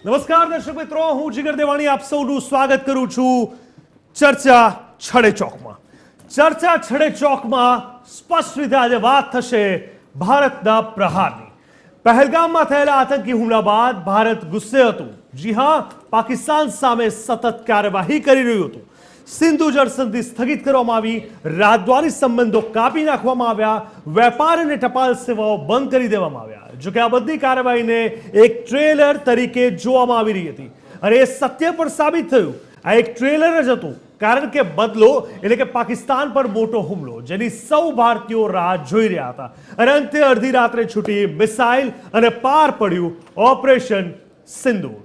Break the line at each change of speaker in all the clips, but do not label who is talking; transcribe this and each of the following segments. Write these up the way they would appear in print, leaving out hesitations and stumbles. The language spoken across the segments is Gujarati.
નમસ્કાર દર્શક મિત્રો, હું જીગર દેવાણી આપ સૌનું સ્વાગત કરું છું ચર્ચા છડે ચોકમાં. ચર્ચા છડે ચોકમાં સ્પષ્ટ રીતે આજે વાત થશે ભારતના પ્રહારની. પહેલગામમાં થયેલા આતંકી હુમલા બાદ ભારત ગુસ્સે હતું. જી હા, પાકિસ્તાન સામે સતત કાર્યવાહી કરી રહ્યું હતું. સિંધુ જળ સંધિ સ્થગિત કરવામાં આવી, રાજદ્વારી સંબંધો કાપી નાખવામાં આવ્યા, વેપાર અને ટપાલ સેવાઓ બંધ કરી દેવામાં આવ્યા. જોકે આ બધી કાર્યવાહીને એક ટ્રેલર તરીકે જોવામાં આવી રહી હતી અને એ સત્ય પણ સાબિત થયું. આ એક ટ્રેલર જ હતું, કારણ કે બદલો એટલે કે પાકિસ્તાન પર મોટો હુમલો જેની સૌ ભારતીયો રાહ જોઈ રહ્યા હતા અને અંતે અડધી રાત્રે છૂટી મિસાઇલ અને પાર પડ્યું ઓપરેશન સિંદૂર.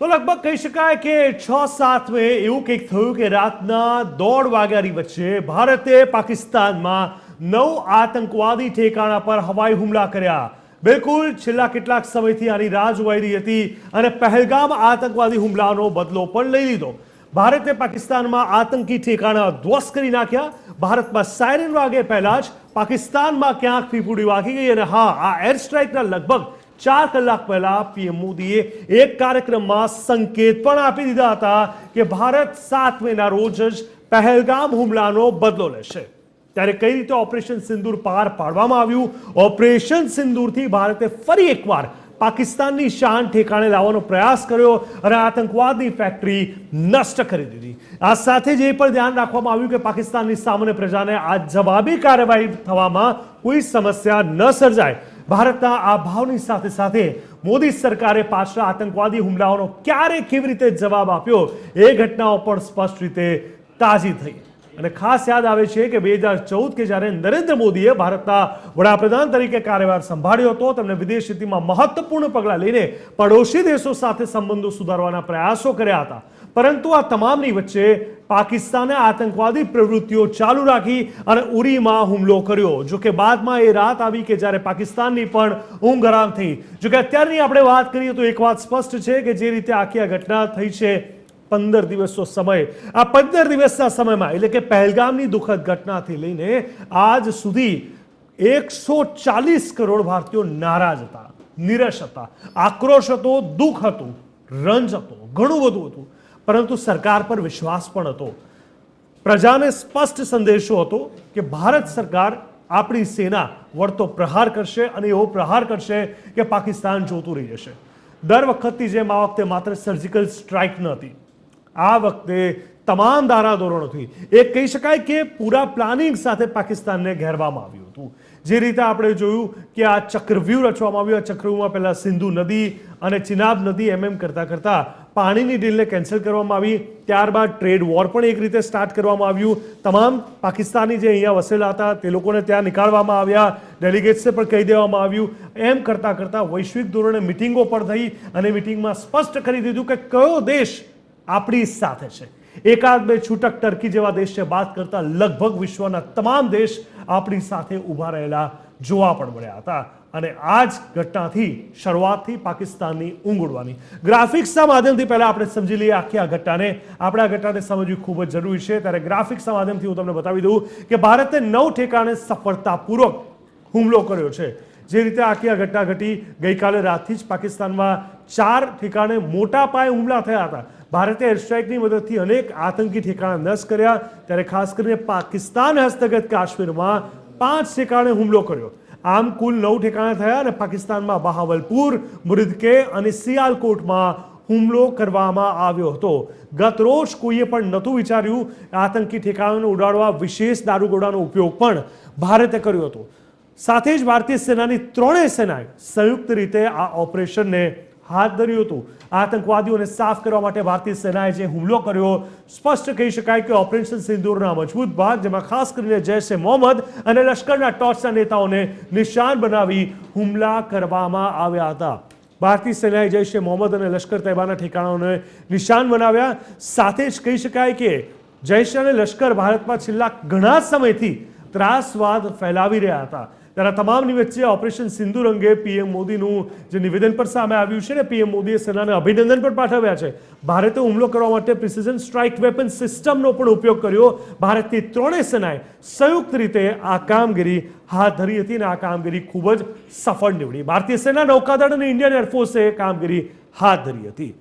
તો લગભગ કહી શકાય કે 6-7 મે એવું કંઈક થયું કે રાતના 1:30 વાગ્યાની વચ્ચે ભારતે પાકિસ્તાનમાં 9 આતંકવાદી ઠેકાણા પર હવાઈ હુમલા કર્યા. બિલકુલ છેલ્લા કેટલાક સમયથી આની રાહ જોવાઈ રહી હતી અને પહેલગામ આતંકવાદી હુમલાનો બદલો પણ લઈ લીધો. ભારતે પાકિસ્તાનમાં આતંકી ઠેકાણા ધ્વસ્ત કરી નાખ્યા. ભારતમાં સાયરન વાગે પહેલા જ પાકિસ્તાનમાં ક્યાંક પીપુડી વાગી ગઈ અને હા, આ એર સ્ટ્રાઇકના લગભગ 4 કલાક પહેલા પીએમ મોદીએ એક કાર્યક્રમમાં સંકેત પણ આપી દીધા હતા કે ભારત 7 મેના રોજ જ પહેલગામ હુમલાનો બદલો લેશે. ત્યારે કઈ રીતે ઓપરેશન સિંદૂર પાર પાડવામાં આવ્યું? ઓપરેશન સિંદૂરથી ભારતે ફરી એકવાર પાકિસ્તાનની શાન ઠેકાણે લાવવાનો પ્રયાસ કર્યો અને આતંકવાદની ફેક્ટરી નષ્ટ કરી દીધી. આ સાથે જ એ પણ ધ્યાન રાખવામાં આવ્યું કે પાકિસ્તાનની સામાન્ય પ્રજાને આ જવાબી કાર્યવાહી થવામાં કોઈ સમસ્યા ન સર્જાય. ભારતના આ ભાવની સાથે સાથે મોદી સરકારે પાછલા આતંકવાદી હુમલાઓનો ક્યારે કેવી રીતે જવાબ આપ્યો એ ઘટનાઓ પણ સ્પષ્ટ રીતે તાજી થઈ. અને ખાસ યાદ આવે છે કે 2014 કે જ્યારે નરેન્દ્ર મોદીએ ભારતના વડાપ્રધાન તરીકે કાર્યભાર સંભાળ્યો હતો, તેમણે વિદેશ નીતિમાં મહત્વપૂર્ણ પગલાં લઈને પડોશી દેશો સાથે સંબંધો સુધારવાના પ્રયાસો કર્યા હતા. પરંતુ આ તમામની વચ્ચે પાકિસ્તાને આતંકવાદી પ્રવૃત્તિઓ ચાલુ રાખી અને ઉરીમાં હુમલો કર્યો. જોકે બાદમાં એ રાત આવી કે જ્યારે પાકિસ્તાનની પણ ઊંઘ હરામ થઈ. જોકે અત્યારની આપણે વાત કરીએ તો એક વાત સ્પષ્ટ છે કે જે રીતે આખી આ ઘટના થઈ છે, 15 દિવસનો સમય, આ 15 દિવસના સમયમાં એટલે કે પહેલગામની દુઃખદ ઘટનાથી લઈને આજ સુધી 140 કરોડ ભારતીયો નારાજ હતા, નિરાશ હતા, આક્રોશ હતો, દુઃખ હતું, રંજ હતો, ઘણું બધું હતું. પરંતુ સરકાર પર વિશ્વાસ પણ હતો. પ્રજાને સ્પષ્ટ સંદેશો હતો કે ભારત સરકાર આપણી સેના વળતો પ્રહાર કરશે અને એવો પ્રહાર કરશે કે પાકિસ્તાન જોતું રહી જશે. દર વખતની જેમ આ વખતે માત્ર સર્જિકલ સ્ટ્રાઇક ન હતી, આ વખતે તમામ ધારાધોરણોથી એક કહી શકાય કે પૂરા પ્લાનિંગ સાથે પાકિસ્તાનને ઘેરવામાં આવ્યું હતું. જે રીતે આપણે જોયું કે આ ચક્રવ્યૂહ રચવામાં આવ્યું. આ ચક્રવ્યૂહમાં પહેલા સિંધુ નદી અને ચિનાબ નદી એમ કરતા કરતા પાણીની ડીલને કેન્સલ કરવામાં આવી. ત્યારબાદ ટ્રેડ વોર પણ એક રીતે સ્ટાર્ટ કરવામાં આવ્યું. તમામ પાકિસ્તાની જે અહીંયા વસેલા હતા તે લોકોને ત્યાં નીકાળવામાં આવ્યા, ડેલિગેટ્સને પણ કહી દેવામાં આવ્યું. એમ કરતાં કરતાં વૈશ્વિક ધોરણે મિટિંગો પણ થઈ અને મિટિંગમાં સ્પષ્ટ કરી દીધું કે કયો દેશ આપણી સાથે છે. એકાદ બે છૂટક ટર્કી જેવા દેશને બાદ કરતા લગભગ વિશ્વના તમામ દેશ આપણી સાથે ઊભા રહેલા જોવા પણ મળ્યા હતા. અને આ જ ઘટનાથી શરૂઆતથી પાકિસ્તાનની ઊંઘ ઉડવાની. ગ્રાફિક્સના માધ્યમથી પહેલા આપણે સમજી લઈએ આખી આ ઘટનાને. આપણે આ ઘટનાને સમજવી ખૂબ જ જરૂરી છે. ત્યારે ગ્રાફિક્સના માધ્યમથી હું તમને બતાવી દઉં કે ભારતે 9 ઠેકાણે સફળતાપૂર્વક હુમલો કર્યો છે. જે રીતે આખી આ ઘટના ઘટી, ગઈકાલે રાતથી જ પાકિસ્તાનમાં 4 ઠેકાણે મોટા પાયે હુમલા થયા હતા. ભારતે એર સ્ટ્રાઇકની મદદથી અનેક આતંકી ઠેકાણા નષ્ટ કર્યા. ત્યારે ખાસ કરીને પાકિસ્તાન હસ્તગત કાશ્મીરમાં 5 ઠેકાણે હુમલો કર્યો. આમ કુલ 9 ઠેકાણા થયા અને પાકિસ્તાનમાં બહાવલપુર, મુરિદકે અને સિયાલકોટમાં હુમલો કરવામાં આવ્યો હતો. ગત રોજ કોઈએ પણ નહોતું વિચાર્યું આતંકી ઠેકાણાને ઉડાડવા વિશેષ દારૂગોળાનો ઉપયોગ પણ ભારતે કર્યો હતો. સાથે જ ભારતીય સેનાની 3 સેનાએ સંયુક્ત રીતે આ ઓપરેશનને હાથ ધર્યું હતું. આતંકવાદીઓને સાફ કરવા માટે ભારતીય સેનાએ જે હુમલો કર્યો, સ્પષ્ટ કહી શકાય કે ઓપરેશન સિંદૂરના મજબૂત ભાગ, જેમાં ખાસ કરીને જૈશ એ મોહમ્મદ અને લશ્કરના ટોચના નેતાઓને નિશાન બનાવી હુમલા કરવામાં આવ્યા હતા. ભારતીય સેનાએ જૈશ એ મોહમ્મદ અને લશ્કર તૈબાના ઠેકાણાઓને નિશાન બનાવ્યા. સાથે જ કહી શકાય કે જૈશ અને લશ્કર ભારતમાં છેલ્લા ઘણા સમયથી ત્રાસવાદ ફેલાવી રહ્યા હતા. ત્યારે તમામની વચ્ચે ઓપરેશન સિંદૂર અંગે પીએમ મોદીનું જે નિવેદન પર સામે આવ્યું છે ને પીએમ મોદીએ સેનાને અભિનંદન પણ પાઠવ્યા છે. ભારતે હુમલો કરવા માટે પ્રિસિઝન સ્ટ્રાઇક વેપન સિસ્ટમનો પણ ઉપયોગ કર્યો. ભારતની ત્રણેય સેનાએ સંયુક્ત રીતે આ કામગીરી હાથ ધરી હતી અને આ કામગીરી ખૂબ જ સફળ નીવડી. ભારતીય સેના, નૌકાદળ અને ઇન્ડિયન એરફોર્સે કામગીરી હાથ ધરી હતી.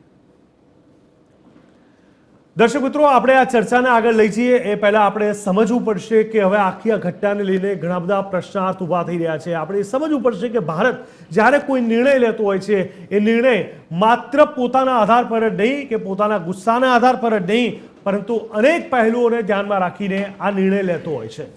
દર્શક મિત્રો, આપણે આ ચર્ચાને આગળ લઈ જઈએ એ પહેલા આપણે સમજવું પડશે કે હવે આખી આ ઘટનાને લઈને ઘણા બધા પ્રશ્નાર્થ ઊભા થઈ રહ્યા છે. આપણે સમજવું પડશે કે ભારત જ્યારે કોઈ નિર્ણય લેતો હોય છે એ નિર્ણય માત્ર પોતાના આધાર પર જ નહીં કે પોતાના ગુસ્સાના આધાર પર જ નહીં, પરંતુ અનેક પહેલુઓને ધ્યાનમાં રાખીને આ નિર્ણય લેતો હોય છે.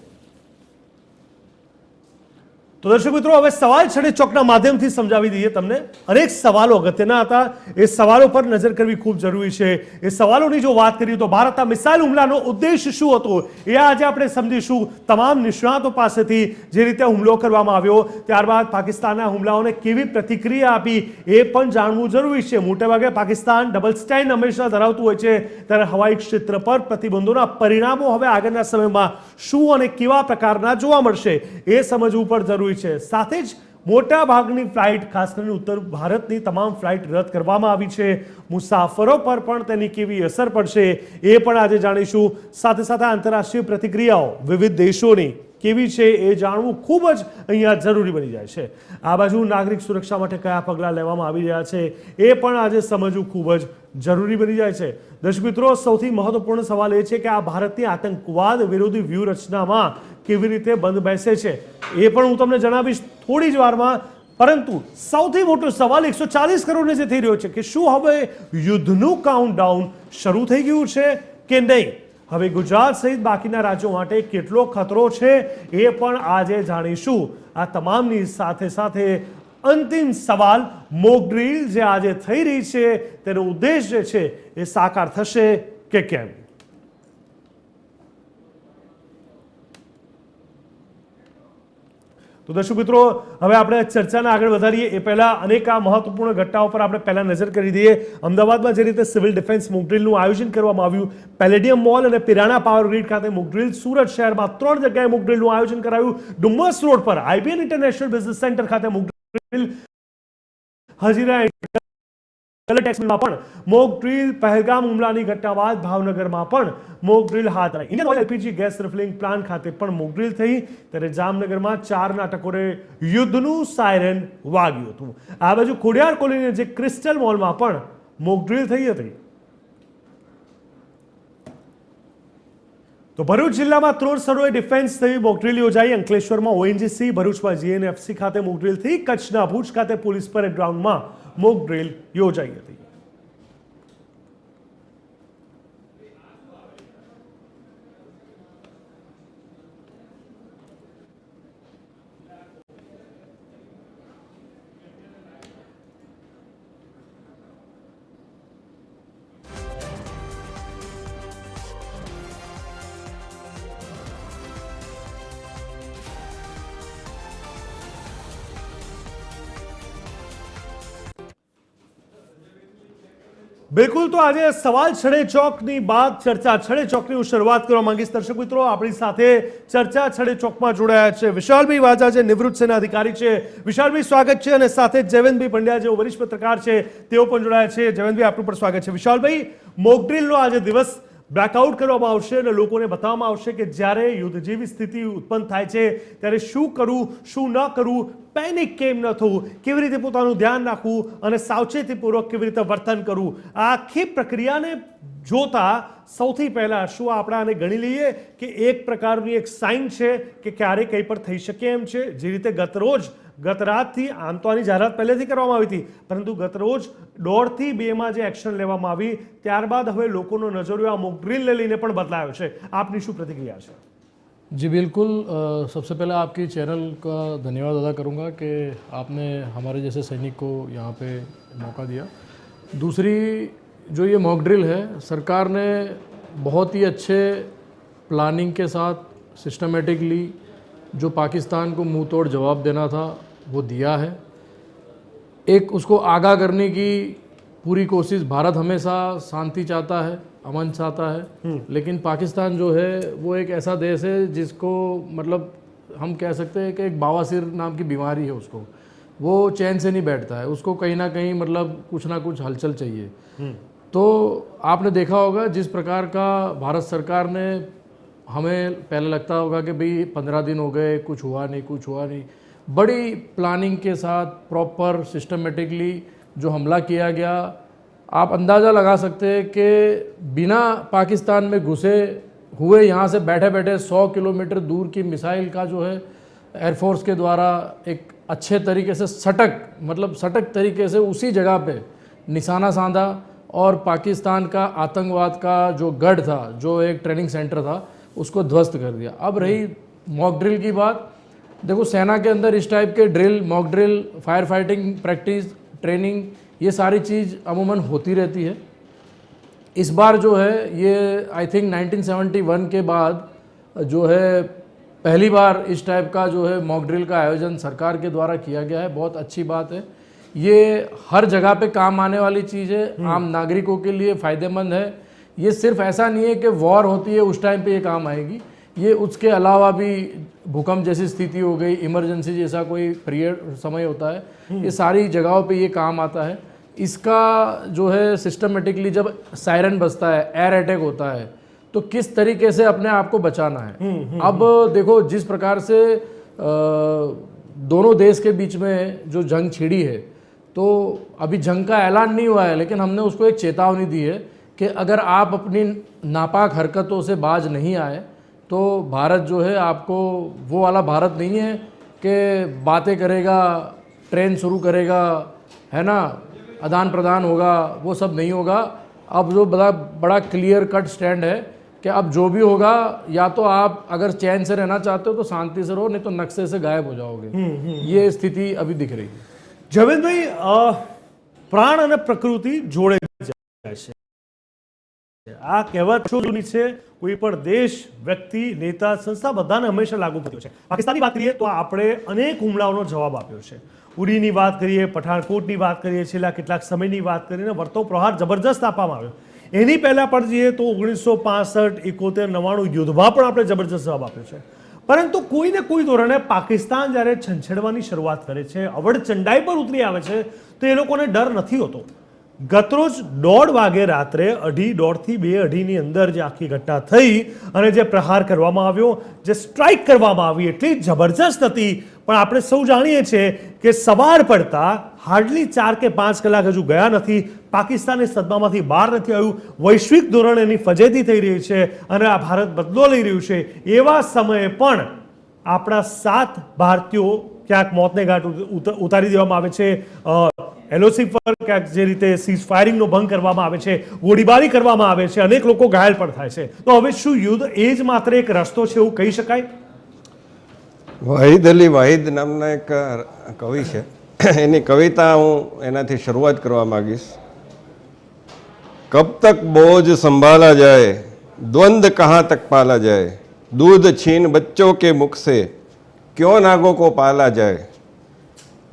તો દર્શક મિત્રો, હવે સવાલ છડે ચોકના માધ્યમથી સમજાવી દઈએ તમને. અનેક સવાલો અગત્યના હતા, એ સવાલો પર નજર કરવી ખૂબ જરૂરી છે. એ સવાલોની જો વાત કરીએ તો ભારતના મિસાઇલ હુમલાનો ઉદ્દેશ શું હતો એ આજે આપણે સમજીશું તમામ નિષ્ણાતો પાસેથી. જે રીતે હુમલો કરવામાં આવ્યો, ત્યારબાદ પાકિસ્તાનના હુમલાઓને કેવી પ્રતિક્રિયા આપી એ પણ જાણવું જરૂરી છે. મોટેભાગે પાકિસ્તાન ડબલ સ્ટેન્ડ હંમેશા ધરાવતું હોય છે, ત્યારે હવાઈ ક્ષેત્ર પર પ્રતિબંધોના પરિણામો હવે આગળના સમયમાં શું અને કેવા પ્રકારના જોવા મળશે એ સમજવું પણ જરૂરી છે. સાથે જ મોટા ભાગની ફ્લાઇટ, ખાસ કરીને ઉત્તર ભારતની તમામ ફ્લાઇટ રદ કરવામાં આવી છે. મુસાફરો પર પણ તેની કેવી અસર પડશે એ પણ આજે જાણીશું. સાથે સાથે આંતરરાષ્ટ્રીય પ્રતિક્રિયાઓ વિવિધ દેશોની કેવી છે એ જાણવું ખૂબ જ અહીંયા જરૂરી બની જાય છે. આ બાજુ નાગરિક સુરક્ષા માટે કયા પગલાં લેવામાં આવી રહ્યા છે એ પણ આજે સમજવું ખૂબ જ જરૂરી બની જાય છે. દર્શક મિત્રો, સૌથી મહત્વપૂર્ણ સવાલ એ છે કે આ ભારતની આતંકવાદ વિરોધી વ્યૂહરચનામાં કેવી રીતે બંધ બેસે છે એ પણ હું તમને જણાવીશ થોડી જ વારમાં. પરંતુ સૌથી મોટો સવાલ 140 કરોડને જે થઈ રહ્યો છે કે શું હવે યુદ્ધનું કાઉન્ટડાઉન શરૂ થઈ ગયું છે કે નહીં? હવે ગુજરાત સહિત બાકીના રાજ્યો માટે કેટલો ખતરો છે એ પણ આજે જાણીશું. આ તમામની સાથે સાથે અંતિમ સવાલ, મોક ડ્રીલ જે આજે થઈ રહી છે તેનો ઉદ્દેશ જે છે એ સાકાર થશે કે કેમ? તો દર્શક મિત્રો, હવે આપણે ચર્ચાને આગળ વધારીએ એ પહેલા અનેક આ મહત્વપૂર્ણ ઘટનાઓ પર આપણે પહેલા નજર કરી દઈએ. અમદાવાદમાં જે રીતે સિવિલ ડિફેન્સ મોક ડ્રીલનું આયોજન કરવામાં આવ્યું, પેલેડિયમ મોલ અને પિરાણા પાવર ગ્રીડ ખાતે મોક ડ્રીલ, સુરત શહેરમાં 3 જગ્યાએ મોક ડ્રીલનું આયોજન કરાયું, ડુમસ રોડ પર આઈબીએન ઇન્ટરનેશનલ બિઝનેસ સેન્ટર ખાતે મોક ડ્રીલ, હજીરા ટેક્સમાં પણ મોક ડ્રીલ, પહેલગામ હુમલાની ઘટના બાદ ભાવનગરમાં પણ મોક ડ્રીલ હાથ ધરાઈ, Indian oil LPG gas refilling plant ખાતે પણ મોક ડ્રીલ થઈ, ત્યારે જામનગરમાં 4ના ટકોરે યુદ્ધનું સાયરન વાગ્યું હતું. આ બાજુ ખોડિયાર કોલોની જે ક્રિસ્ટલ મોલમાં પણ મોક ડ્રીલ થઈ હતી. તો ભરૂચ જિલ્લામાં 3 સ્થળોએ ડિફેન્સ થઈ મોક ડ્રીલ યોજાઈ. અંકલેશ્વરમાં ઓએનજીસી, ભરૂચમાં જીએનએફસી ખાતે મોક ડ્રીલ થઈ, કચ્છના ભુજ ખાતે પોલીસ પરેડ ગ્રાઉન્ડમાં મોક ડ્રીલ યોજાઈ હતી. બિલકુલ, તો આજે સવાલ છડે ચોકની બાદ ચર્ચા છડે ચોકની હું શરૂઆત કરવા માંગીશ. દર્શક મિત્રો, આપણી સાથે ચર્ચા છડે ચોકમાં જોડાયા છે વિશાલભાઈ વાજા, જે નિવૃત્ત સેના અધિકારી છે. વિશાલભાઈ, સ્વાગત છે. અને સાથે જયવંતભાઈ પંડ્યા, જે વરિષ્ઠ પત્રકાર છે, તેઓ પણ જોડાયા છે. જયવંતભાઈ, આપનું પણ સ્વાગત છે. વિશાલભાઈ, મોક ડ્રીલનો આજે દિવસ બ્લેકઆઉટ કરવામાં આવશે અને લોકોને બતાવવામાં આવશે કે જ્યારે યુદ્ધ જેવી સ્થિતિ ઉત્પન્ન થાય છે ત્યારે શું કરવું, શું ન કરવું, પેનિક કેમ ન થવું, કેવી રીતે પોતાનું ધ્યાન રાખવું અને સાવચેતીપૂર્વક કેવી રીતે વર્તન કરવું. આ આખી પ્રક્રિયાને જોતા સૌથી પહેલા શું આપણે આને ગણી લઈએ કે એક પ્રકારની એક સાઇન છે કે ક્યારે કંઈ પણ થઈ શકે એમ છે? જે રીતે ગત રાતથી, આમ તો આની જાહેરાત પહેલેથી કરવામાં આવી હતી, પરંતુ ગત રોજ 1:30 થી 2 જે એક્શન લેવામાં આવી ત્યારબાદ હવે લોકોનો નજરિયો આ મોક ડ્રીલને લઈને પણ બદલાયો છે. આપની શું प्रतिक्रिया છે?
जी बिल्कुल, सबसे पहले आपकी चैनल का धन्यवाद अदा करूँगा कि आपने हमारे जैसे सैनिक को यहाँ पे मौका दिया. दूसरी जो ये मॉक ड्रिल है, सरकार ने बहुत ही अच्छे प्लानिंग के साथ सिस्टमेटिकली जो पाकिस्तान को मुंह तोड़ जवाब देना था वो दिया है. एक उसको आगाह करने की पूरी कोशिश, भारत हमेशा शांति चाहता है, अमन चाहता है, लेकिन पाकिस्तान जो है वो एक ऐसा देश है जिसको मतलब हम कह सकते हैं कि एक बवासीर नाम की बीमारी है उसको, वो चैन से नहीं बैठता है, उसको कहीं ना कहीं मतलब कुछ ना कुछ हलचल चाहिए। तो आपने देखा होगा जिस प्रकार का भारत सरकार ने, हमें पहले लगता होगा कि भाई 15 दिन हो गए, कुछ हुआ नहीं, बड़ी प्लानिंग के साथ प्रॉपर सिस्टमेटिकली जो हमला किया गया, आप अंदाज़ा लगा सकते हैं कि बिना पाकिस्तान में घुसे हुए यहाँ से बैठे बैठे 100 किलोमीटर दूर की मिसाइल का जो है एयरफोर्स के द्वारा एक अच्छे तरीके से सटक तरीके से उसी जगह पे निशाना साधा और पाकिस्तान का आतंकवाद का जो गढ़ था, जो एक ट्रेनिंग सेंटर था, उसको ध्वस्त कर दिया। अब रही मॉक ड्रिल की बात, देखो सेना के अंदर इस टाइप के drill, mock drill, fire fighting practice, training, ये सारी चीज़ अमूमन होती रहती है। इस बार जो है ये आई थिंक 1971 के बाद जो है पहली बार इस टाइप का जो है मॉक ड्रिल का आयोजन सरकार के द्वारा किया गया है। बहुत अच्छी बात है, ये हर जगह पे काम आने वाली चीज़ है, आम नागरिकों के लिए फ़ायदेमंद है। ये सिर्फ ऐसा नहीं है कि वॉर होती है उस टाइम पे ये काम आएगी, ये उसके अलावा भी भूकंप जैसी स्थिति हो गई, इमरजेंसी जैसा कोई पीरियड समय होता है, ये सारी जगहों पे ये काम आता है। इसका जो है सिस्टमेटिकली जब सायरन बजता है, एयर अटैक होता है, तो किस तरीके से अपने आप को बचाना है। अब देखो जिस प्रकार से दोनों देश के बीच में जो जंग छिड़ी है, तो अभी जंग का ऐलान नहीं हुआ है, लेकिन हमने उसको एक चेतावनी दी है कि अगर आप अपनी नापाक हरकतों से बाज नहीं आए तो भारत जो है आपको वो वाला भारत नहीं है कि बातें करेगा, ट्रेन शुरू करेगा, है ना, आदान प्रदान होगा, वो सब नहीं होगा। अब जो बड़ा क्लियर कट स्टैंड है कि अब जो भी होगा, या तो आप अगर चैन से रहना चाहते हो तो शांति से रहो, नहीं तो नक्शे से गायब हो जाओगे। ये स्थिति अभी दिख रही है।
જવેદભાઈ, પ્રાણ અને પ્રકૃતિ જોડે જાય છે, આ કહેવત શું જૂની છે, કોઈ પણ દેશ, વ્યક્તિ, નેતા, સંસ્થા બધાને હંમેશા લાગુ પડ્યો છે। પાકિસ્તાનની વાત કરીએ તો આપણે અનેક હુમલાઓનો જવાબ આપ્યો છે। ઉરીની વાત કરીએ, પઠાણકોટની વાત કરીએ, છેલ્લા કેટલાક સમયની વાત કરીને વર્તો પ્રહાર જબરજસ્ત આપવામાં આવ્યો। એની પહેલાં પણ જઈએ તો 1965, 71, 99 યુદ્ધમાં પણ આપણે જબરજસ્ત જવાબ આપ્યો છે। પરંતુ કોઈને કોઈ ધોરણે પાકિસ્તાન જ્યારે છંછેડવાની શરૂઆત કરે છે, અવડચંડાઈ પર ઉતરી આવે છે, તો એ લોકોને ડર નથી હોતો। ગતરોજ 1:30 વાગે રાત્રે 1:30 થી 2:30ની અંદર જે આખી ઘટના થઈ અને જે પ્રહાર કરવામાં આવ્યો, જે સ્ટ્રાઇક કરવામાં આવી, એટલી જબરજસ્ત હતી। પણ આપણે સૌ જાણીએ છીએ કે સવાર પડતા હાર્ડલી 4 કે 5 કલાક હજુ ગયા નથી, પાકિસ્તાન એ સદમામાંથી બહાર નથી આવ્યું, વૈશ્વિક ધોરણે એની ફજેતી થઈ રહી છે અને આ ભારત બદલો લઈ રહ્યું છે। એવા સમયે પણ આપણા 7 ભારતીયો ક્યાંક મોતને ઘાટ ઉતારી દેવામાં આવે છે, એલઓસી પર ક્યાંક જે રીતે સીઝ ફાયરિંગનો ભંગ કરવામાં આવે છે, ગોળીબારી કરવામાં આવે છે, અનેક લોકો ઘાયલ પણ થાય છે। તો હવે શું યુદ્ધ એ જ માત્ર એક રસ્તો છે એવું કહી શકાય?
વાહિદ અલી વાહિદ નામના એક કવિ છે, એની કવિતા હું એનાથી શરૂઆત કરવા માગીશ। કબ તક બોझ સંભાલા जाए, द्वंद कहाँ तक पाला जाए, दूध छीन बच्चों के मुख से क्यों नागों को पाला जाए,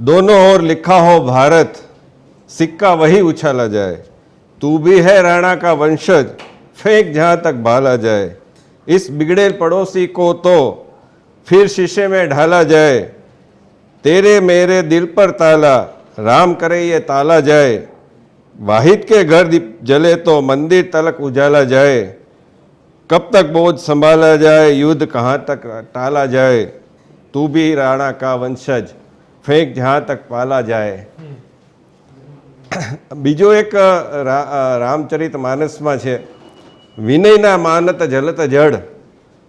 दोनों ओर लिखा हो भारत सिक्का वही उछाला जाए, तू भी है राणा का वंशज फेंक जहाँ तक भाला जाए, इस बिगड़े पड़ोसी को तो फिर शीशे में ढाला जाए, तेरे मेरे दिल पर ताला राम करे ये ताला जाए, वाहिद के घर दीप जले तो मंदिर तलक उजाला जाए, कब तक बोझ संभाला जाए, युद्ध कहाँ तक टाला जाए, तू भी राणा का वंशज फेंक जहाँ तक पाला जाए। बीजो एक रामचरित मानसમાં છે, વિનયના માનત જલત જડ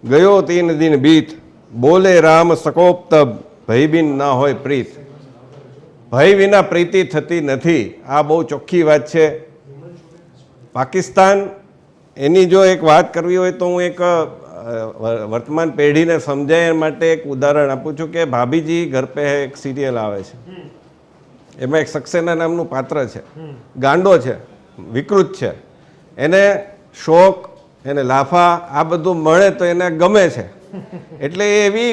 ગયો 3 દિન બીત, બોલે રામ સકોપ તબ ભય બિન ના હોય પ્રીત। ભય વિના પ્રીતિ થતી નથી, આ બહુ ચોખ્ખી વાત છે। પાકિસ્તાન એની જો એક વાત કરવી હોય તો હું એક વર્તમાન પેઢીને સમજાય માટે એક ઉદાહરણ આપું છું કે ભાભીજી ઘર પે એક સિરિયલ આવે છે, એમાં એક સક્સેના નામનું પાત્ર છે, ગાંડો છે, વિકૃત છે, એને શોખ, એને લાફા આ બધું મળે તો એને ગમે છે, એટલે એ એવી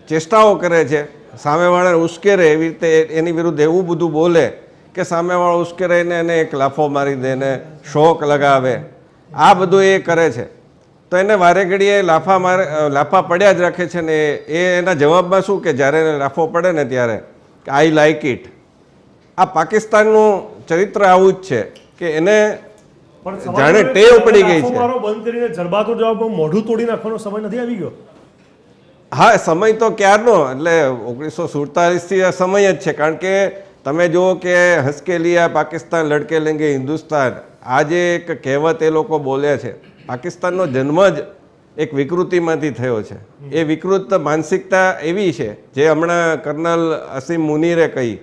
ચેષ્ટાઓ કરે છે સામેવાળાને ઉશ્કેરે, એવી રીતે એની વિરુદ્ધ એવું બધું બોલે કે સામેવાળો ઉશ્કેરે એને એક લાફો મારી દે, એને શોક લગાવે, આ બધું એ કરે છે। તો તો એને વારે ઘડીએ લાફા પડ્યા જ રાખે છે ને એના જવાબમાં શું કે જ્યારે એને લાફો પડે ને ત્યારે કે આઈ લાઇક ઇટ. આ પાકિસ્તાનનું ચરિત્ર આવું જ છે કે એને
પણ
જાણે ટેવ પડી ગઈ છે.
મારો બંધ કરીને જરબાતો જવાબ મોઢું તોડી નાખવાનો સમય નથી આવી ગયો?
હા, સમય તો ક્યારનો, એટલે 1947થી આ સમય જ છે. કારણ કે તમે જુઓ કે હંસકે લિયા પાકિસ્તાન લડકે લેંગે હિન્દુસ્તાન, આ જે એક કહેવત એ લોકો બોલ્યા છે, પાકિસ્તાનનો જન્મ જ એક વિકૃતિમાંથી થયો છે. એ વિકૃત માનસિકતા એવી છે જે હમણાં કર્નલ અસીમ મુનીરે કહી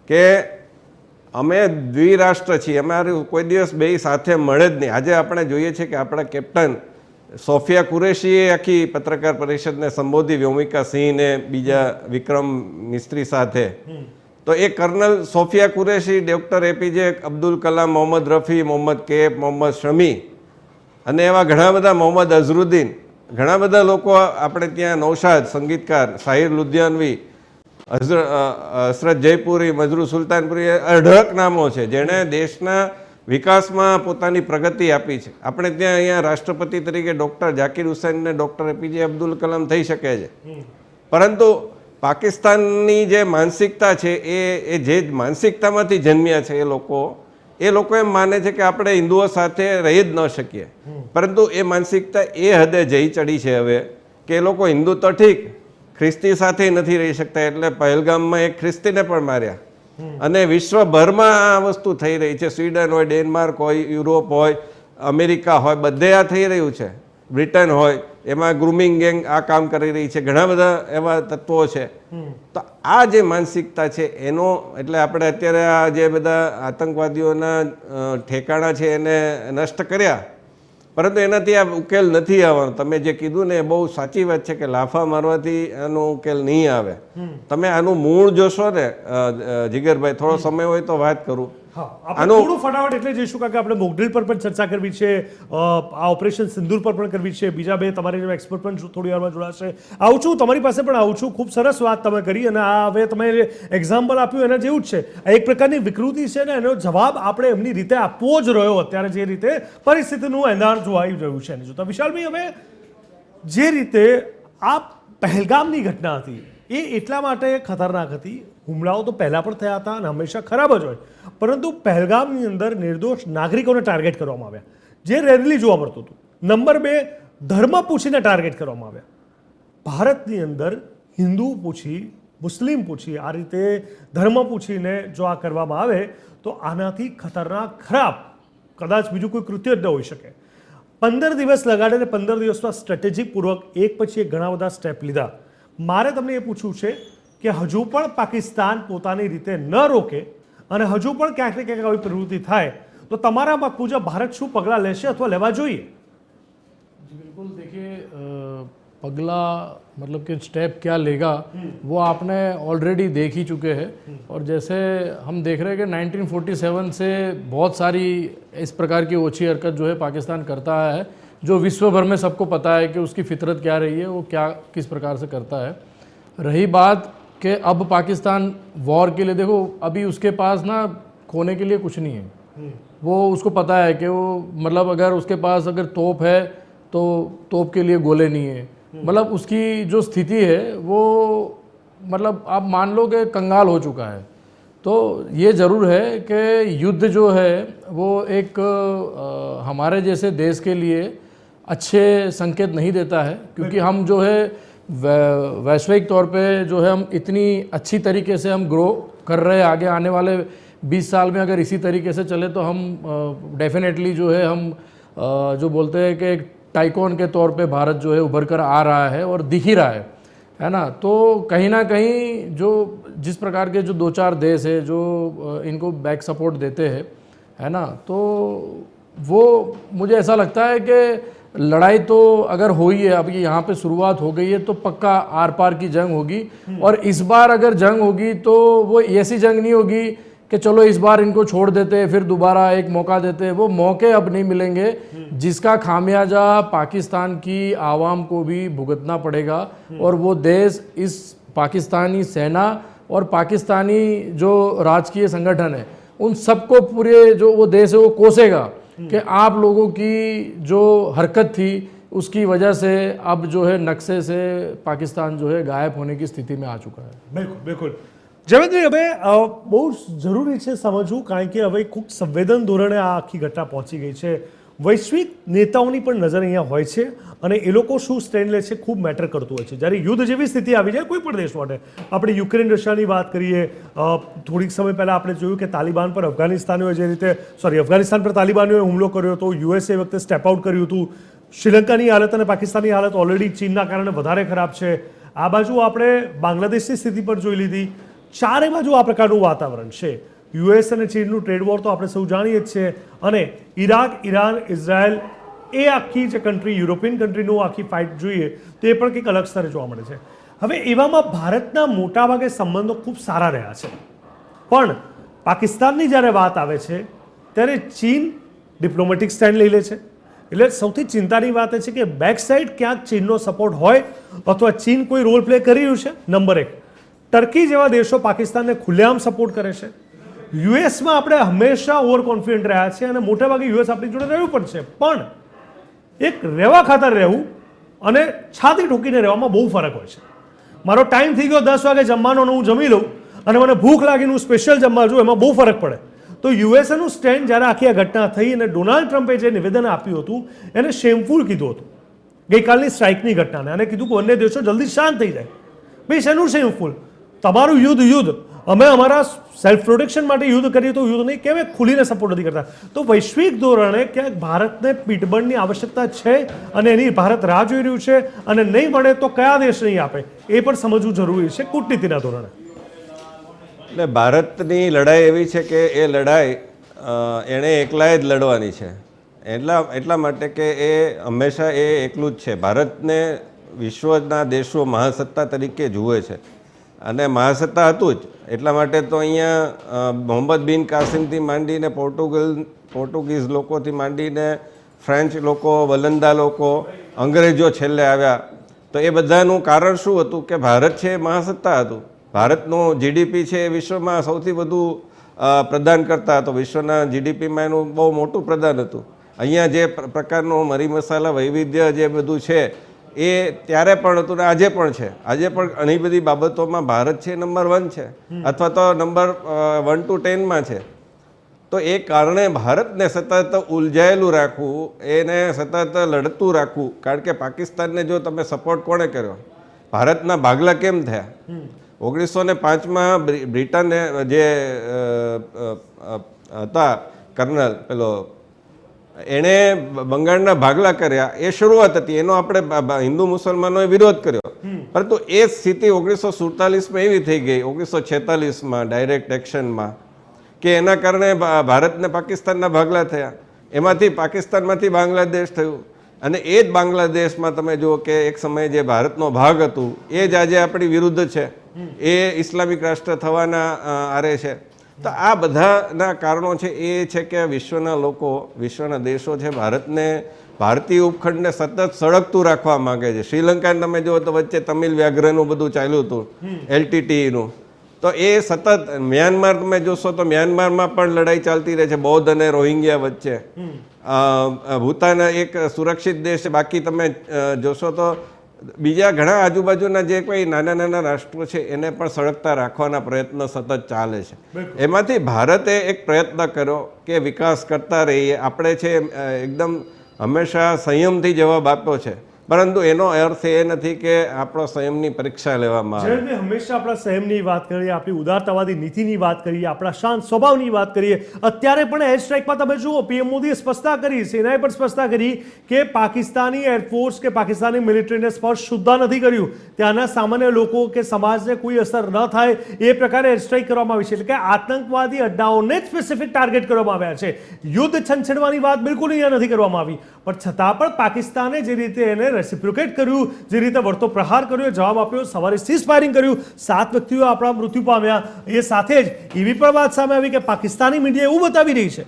કે અમે દ્વિરાષ્ટ્ર છીએ, અમારું કોઈ દિવસ બે સાથે મળે જ નહીં. આજે આપણે જોઈએ છીએ કે આપણા કેપ્ટન સોફિયા કુરેશીએ આખી પત્રકાર પરિષદને સંબોધી, વ્યોમિકા સિંહને બીજા વિક્રમ મિસ્ત્રી સાથે. તો એ કર્નલ સોફિયા કુરેશી, ડૉક્ટર એપીજે અબ્દુલ કલામ, મોહમ્મદ રફી, મોહમ્મદ કૈફ, મોહમ્મદ શમી અને એવા ઘણા બધા, મોહમ્મદ અઝરુદ્દીન, ઘણા બધા લોકો આપણે ત્યાં, નૌશાદ સંગીતકાર, સાહિર લુધિયાનવી, હસરત જયપુરી, મજરૂ સુલતાનપુરી, અઢળક નામો છે જેણે દેશના વિકાસમાં પોતાની પ્રગતિ આપી છે. આપણે ત્યાં અહીંયા રાષ્ટ્રપતિ તરીકે ડૉક્ટર ઝાકિર હુસૈન ને ડૉક્ટર એપીજે અબ્દુલ કલામ થઈ શકે છે. પરંતુ પાકિસ્તાનની જે માનસિકતા છે એ જે માનસિકતામાંથી જન્મ્યા છે એ લોકો એમ માને છે કે આપણે હિન્દુઓ સાથે રહી જ ન શકીએ. પરંતુ એ માનસિકતા એ હદે જઈ ચડી છે હવે કે એ લોકો હિન્દુ તો ઠીક, ખ્રિસ્તી સાથે નથી રહી શકતા. એટલે પહેલગામમાં એક ખ્રિસ્તીને પણ માર્યા. અને વિશ્વભરમાં આ વસ્તુ થઈ રહી છે. સ્વીડન હોય, ડેનમાર્ક હોય, યુરોપ હોય, અમેરિકા હોય, બધે આ થઈ રહ્યું છે. બ્રિટન હોય, એમાં ગ્રુમિંગ ગેંગ આ કામ કરી રહી છે. ઘણા બધા એવા તત્વો છે. તો આ જે માનસિકતા છે એનો, એટલે આપણે અત્યારે આ જે બધા આતંકવાદીઓના ઠેકાણા છે એને નષ્ટ કર્યા, પરંતુ એનાથી આ ઉકેલ નથી આવવાનો. તમે જે કીધું ને એ બહુ સાચી વાત છે કે લાફા મારવાથી આનો ઉકેલ નહીં આવે. તમે આનું મૂળ જોશો ને જીગરભાઈ, થોડો સમય હોય તો વાત કરું.
આપણે થોડું ફટાફટ એટલે જઈશું કારણ કે આપણે મોકડ્રીલ પર પણ ચર્ચા કરવી છે, આ ઓપરેશન સિંદૂર પર પણ કરવી છે, બીજા બે તમારી જેવા એક્સપર્ટ પણ થોડી વારમાં જોડાશે. આવું છું, તમારી પાસે પણ આવું છું. ખૂબ સરસ વાત તમે કરી અને આ હવે તમે એક્ઝામ્પલ આપ્યું એના જેવું જ છે. આ એક પ્રકારની વિકૃતિ છે ને એનો જવાબ આપણે એમની રીતે આપવો જ રહ્યો અત્યારે જે રીતે પરિસ્થિતિનું એંધાણ જોવાઈ રહ્યું છે. જોતા વિશાલભાઈ, હવે જે રીતે આ પહેલગામની ઘટના હતી એ એટલા માટે ખતરનાક હતી. હુમલાઓ તો પહેલાં પણ થયા હતા અને હંમેશા ખરાબ જ હોય, પરંતુ પહેલગામની અંદર નિર્દોષ નાગરિકોને ટાર્ગેટ કરવામાં આવ્યા, જે રેરલી જોવા મળતું હતું. નંબર 2, ધર્મ પૂછીને ટાર્ગેટ કરવામાં આવ્યા. ભારતની અંદર હિન્દુ પૂછી, મુસ્લિમ પૂછી, આ રીતે ધર્મ પૂછીને જો આ કરવામાં આવે તો આનાથી ખતરનાક, ખરાબ કદાચ બીજું કોઈ કૃત્ય જ ન હોઈ શકે. 15 દિવસ લગાડીને 15 દિવસમાં સ્ટ્રેટેજિક પૂર્વક એક પછી એક ઘણા બધા સ્ટેપ લીધા. મારે તમને એ પૂછવું છે કે હજુ પણ પાકિસ્તાન પોતાની રીતે ન રોકે અને હજુ પણ ક્યાંક ને ક્યાંક આવી પ્રવૃત્તિ થાય તો તમારા મત મુજબ ભારત શું પગલાં લેશે અથવા લેવા જોઈએ?
बिल्कुल, देखिए पगला मतलब कि स्टेप क्या लेगा वो आपने ऑलरेडी देख ही चुके हैं. और जैसे हम देख रहे हैं कि 1947 से बहुत सारी इस प्रकार की ओछी हरकत जो है पाकिस्तान करता आया है, जो विश्व भर में सबको पता है कि उसकी फितरत क्या रही है, वो क्या किस प्रकार से करता है. रही बात कि अब पाकिस्तान वॉर के लिए, देखो अभी उसके पास ना खोने के लिए कुछ नहीं है. वो उसको पता है कि वो मतलब अगर उसके पास अगर तोप है तो तोप के लिए गोले नहीं है. मतलब उसकी जो स्थिति है वो मतलब आप मान लो कि कंगाल हो चुका है. तो ये ज़रूर है कि युद्ध जो है वो एक हमारे जैसे देश के लिए अच्छे संकेत नहीं देता है, क्योंकि हम जो है वैश्विक तौर पे जो है हम इतनी अच्छी तरीके से हम ग्रो कर रहे हैं. आगे आने वाले 20 साल में अगर इसी तरीके से चले तो हम डेफिनेटली जो है हम जो बोलते हैं कि एक टाइकॉन के तौर पे भारत जो है उभर कर आ रहा है और दिख ही रहा है ना. तो कहीं ना कहीं जो जिस प्रकार के जो 2-4 देश है जो इनको बैक सपोर्ट देते हैं, है ना, तो वो मुझे ऐसा लगता है कि लड़ाई तो अगर हुई है, अब यहाँ पे शुरुआत हो गई है, तो पक्का आर पार की जंग होगी. और इस बार अगर जंग होगी तो वो ऐसी जंग नहीं होगी कि चलो इस बार इनको छोड़ देते हैं फिर दोबारा एक मौका देते हैं. वो मौके अब नहीं मिलेंगे, जिसका खामियाजा पाकिस्तान की आवाम को भी भुगतना पड़ेगा. और वो देश इस पाकिस्तानी सेना और पाकिस्तानी जो राजकीय संगठन है उन सबको पूरे जो वो देश है वो कोसेगा कि आप लोगों की जो हरकत थी उसकी वजह से अब जो है नक्शे से पाकिस्तान जो है गायब होने की स्थिति में आ चुका है।
બિલકુલ બિલકુલ જવેદભાઈ, હવે બહુ જરૂરી છે સમજવું, કારણ કે હવે ખૂબ સંવેદન ધોરણે આ આખી ઘટના પહોંચી ગઈ છે. વૈશ્વિક નેતાઓની પણ નજર અહીંયા હોય છે અને એ લોકો શું સ્ટેન્ડ લે છે ખૂબ મેટર કરતું હોય છે. જ્યારે યુદ્ધ જેવી સ્થિતિ આવી જાય કોઈ પણ દેશ માટે, આપણે યુક્રેન રશિયાની વાત કરીએ, થોડીક સમય પહેલાં આપણે જોયું કે તાલિબાન પર અફઘાનિસ્તાનીઓએ જે રીતે અફઘાનિસ્તાન પર તાલિબાનીઓએ હુમલો કર્યો હતો, યુએસએ વખતે સ્ટેપ આઉટ કર્યું હતું. શ્રીલંકાની હાલત અને પાકિસ્તાનની હાલત ઓલરેડી ચીનના કારણે વધારે ખરાબ છે. આ બાજુ આપણે બાંગ્લાદેશની સ્થિતિ પર જોઈ લીધી. ચારે બાજુ આ પ્રકારનું વાતાવરણ છે. યુએસ અને ચીનનું ટ્રેડ વોર તો આપણે સૌ જાણીએ જ છીએ, અને ઈરાક, ઈરાન, ઇઝરાયલ, એ આખી જે કન્ટ્રી, યુરોપિયન કન્ટ્રીનું આખી ફાઇટ જોઈએ તો એ પણ કંઈક અલગ સ્તરે જોવા મળે છે. હવે એવામાં ભારતના મોટાભાગે સંબંધો ખૂબ સારા રહ્યા છે, પણ પાકિસ્તાનની જ્યારે વાત આવે છે ત્યારે ચીન ડિપ્લોમેટિક સ્ટેન્ડ લઈ લે છે. એટલે સૌથી ચિંતાની વાત એ છે કે બેક સાઇડ ક્યાંક ચીનનો સપોર્ટ હોય અથવા ચીન કોઈ રોલ પ્લે કરી રહ્યું છે. નંબર 1, ટર્કી જેવા દેશો પાકિસ્તાનને ખુલ્લેઆમ સપોર્ટ કરે છે. યુએસમાં આપણે હંમેશા ઓવર કોન્ફિડન્ટ રહ્યા છે અને મોટાભાગે યુએસ આપણી જોડે રહ્યું પણ છે, પણ એક રહેવા ખાતર રહેવું અને છાતી ઠોકીને રહેવામાં બહુ ફરક હોય છે. મારો ટાઈમ થઈ ગયો 10 વાગે જમવાનો અને હું જમી લઉં અને મને ભૂખ લાગીને હું સ્પેશિયલ જમવા જોઉં, એમાં બહુ ફરક પડે. તો યુએસએનું સ્ટેન્ડ જ્યારે આખી આ ઘટના થઈ અને ડોનાલ્ડ ટ્રમ્પે જે નિવેદન આપ્યું હતું એને શેમફુલ કીધું હતું ગઈકાલની સ્ટ્રાઇકની ઘટનાને, અને કીધું કે બંને દેશો જલ્દી શાંત થઈ જાય. ભાઈ શેનું શેમફુલ? તમારું યુદ્ધ અમે અમારા સેલ્ફ પ્રોટેક્શન માટે યુદ્ધ કરીએ તો યુદ્ધ નહીં, કેમ ખુલીને સપોર્ટ નથી કરતા? તો વૈશ્વિક ધોરણે ક્યાંક ભારતને પીઠબળની આવશ્યકતા છે અને એની ભારત રાહ જોઈ રહ્યું છે, અને નહીં મળે તો કયા દેશ નહીં આપે એ પણ સમજવું જરૂરી છે કૂટનીતિના ધોરણે.
એટલે ભારતની લડાઈ એવી છે કે એ લડાઈ એણે એકલાએ જ લડવાની છે. એટલા માટે કે એ હંમેશા એ એકલું જ છે. ભારતને વિશ્વના દેશો મહાસત્તા તરીકે જુએ છે, અને મહાસત્તા હતું જ. એટલા માટે તો અહીંયા મોહમ્મદ બિન કાસિમથી માંડીને પોર્ટુગીઝ લોકોથી માંડીને ફ્રેન્ચ લોકો, વલંદા લોકો, અંગ્રેજો છેલ્લે આવ્યા. તો એ બધાનું કારણ શું હતું કે ભારત છે એ મહાસત્તા હતું. ભારતનું જીડીપી છે એ વિશ્વમાં સૌથી વધુ પ્રદાન કરતા હતો. વિશ્વના જીડીપીમાં એનું બહુ મોટું પ્રદાન હતું. અહીંયા જે પ્રકારનું મરી મસાલા વૈવિધ્ય જે બધું છે એ ત્યારે પણ હતું ને આજે પણ છે. આજે પણ ઘણી બધી બાબતોમાં ભારત છે નંબર 1 છે, અથવા તો નંબર 1 to 10 છે. તો એ કારણે ભારતને સતત ઉલઝાયેલું રાખવું, એને સતત લડતું રાખવું. કારણ કે પાકિસ્તાનને જો તમે સપોર્ટ કોણે કર્યો? ભારતના ભાગલા કેમ થયા? 1905માં બ્રિટને જે હતા કર્નલ પેલો, એણે બંગાળના ભાગલા કર્યા, એ શરૂઆત હતી. એનો આપણે હિન્દુ મુસલમાનોએ વિરોધ કર્યો, પરંતુ એ સ્થિતિ 1947માં એવી થઈ ગઈ, 1946માં ડાયરેક્ટ એક્શનમાં, કે એના કારણે ભારતને પાકિસ્તાનના ભાગલા થયા. એમાંથી પાકિસ્તાનમાંથી બાંગ્લાદેશ થયું, અને એ જ બાંગ્લાદેશમાં તમે જુઓ કે એક સમયે જે ભારતનો ભાગ હતું એ જ આજે આપણી વિરુદ્ધ છે. એ ઇસ્લામિક રાષ્ટ્ર થવાના આરે છે. તો આ બધાના કારણો છે એ છે કે વિશ્વના લોકો, વિશ્વના દેશો છે ભારતને, ભારતીય ઉપખંડને સતત સળગતું રાખવા માંગે છે. શ્રીલંકાને તમે જુઓ તો વચ્ચે તમિલ વ્યાઘ્રનું બધું ચાલ્યું હતું, LTTEનું. તો એ સતત, મ્યાનમાર તમે જોશો તો મ્યાનમારમાં પણ લડાઈ ચાલતી રહે છે બૌદ્ધ અને રોહિંગ્યા વચ્ચે. ભૂતાન એક સુરક્ષિત દેશ છે. બાકી તમે જોશો તો બીજા ઘણા આજુબાજુના જે કોઈ નાના નાના રાષ્ટ્રો છે એને પણ સળગતા રાખવાના પ્રયત્નો સતત ચાલે છે. એમાંથી ભારતે એક પ્રયત્ન કર્યો કે વિકાસ કરતા રહીએ આપણે છે, એકદમ હંમેશા સંયમથી જવાબ આપ્યો છે. પરંતુ એનો અર્થ એ નથી કે આપણો સંયમની પરીક્ષા લેવામાં આવે.
જયંતભાઈ, હંમેશા આપણા સંયમની વાત કરીએ, આપણી ઉદારતાવાદી નીતિની વાત કરીએ, આપણા શાંત સ્વભાવની વાત કરીએ. અત્યારે પણ એર સ્ટ્રાઇકમાં તમે જુઓ, પીએમ મોદીએ સ્પષ્ટતા કરી, સેનાએ પણ સ્પષ્ટતા કરી કે પાકિસ્તાની એરફોર્સ કે પાકિસ્તાની મિલિટરીને સ્પર્શ સુદ્ધા નથી કર્યું. ત્યાંના સામાન્ય લોકો કે સમાજને કોઈ અસર ન થાય એ પ્રકારે એર સ્ટ્રાઇક કરવામાં આવી છે. એટલે કે આતંકવાદી અડ્ડાઓને જ સ્પેસિફિક ટાર્ગેટ કરવામાં આવ્યા છે. યુદ્ધ છંછેડવાની વાત બિલકુલ અહીંયા નથી કરવામાં આવી, પણ છતાં પણ પાકિસ્તાને જે રીતે એને રેસિપ્રોકેટ કર્યું, જે રીતે વળતો પ્રહાર કર્યો, જવાબ આપ્યો, સવારે સીઝ ફાયરિંગ કર્યું, 7 વ્યક્તિઓ આપણા મૃત્યુ પામ્યા. એ સાથે જ એવી પણ વાત સામે આવી કે પાકિસ્તાની મીડિયા એવું બતાવી રહી છે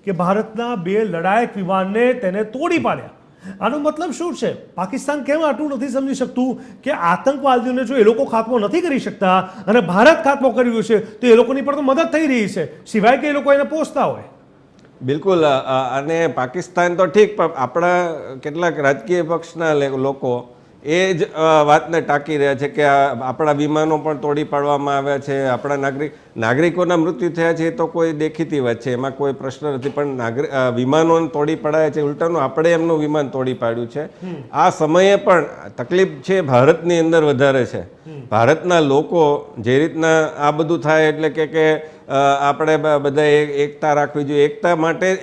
કે ભારતના 2 લડાયક વિમાનને તેને તોડી પાડ્યા. આનો મતલબ શું છે? પાકિસ્તાન કેમ આટલું નથી સમજી શકતું કે આતંકવાદીઓને જો એ લોકો ખાત્મો નથી કરી શકતા અને ભારત ખાત્મો કર્યું છે તો એ લોકોની પણ તો મદદ થઈ રહી છે, સિવાય કે એ લોકો એને પોષતા હોય.
બિલકુલ અને પાકિસ્તાન તો ઠીક, પણ આપણા કેટલાક રાજકીય પક્ષના લોકો એ જ વાતને ટાંકી રહ્યા છે કે આપણા વિમાનો પણ તોડી પાડવામાં આવ્યા છે, આપણા નાગરિકોના મૃત્યુ થયા છે, એ તો કોઈ દેખીતી વાત છે, એમાં કોઈ પ્રશ્ન નથી. પણ વિમાનો તોડી પડાયા છે, ઉલટાનું આપણે એમનું વિમાન તોડી પાડ્યું છે. આ સમયે પણ તકલીફ છે ભારતની અંદર વધારે છે. ભારતના લોકો જે રીતના આ બધું થાય એટલે કે આપણે બધા એકતા રાખવી જોઈએ.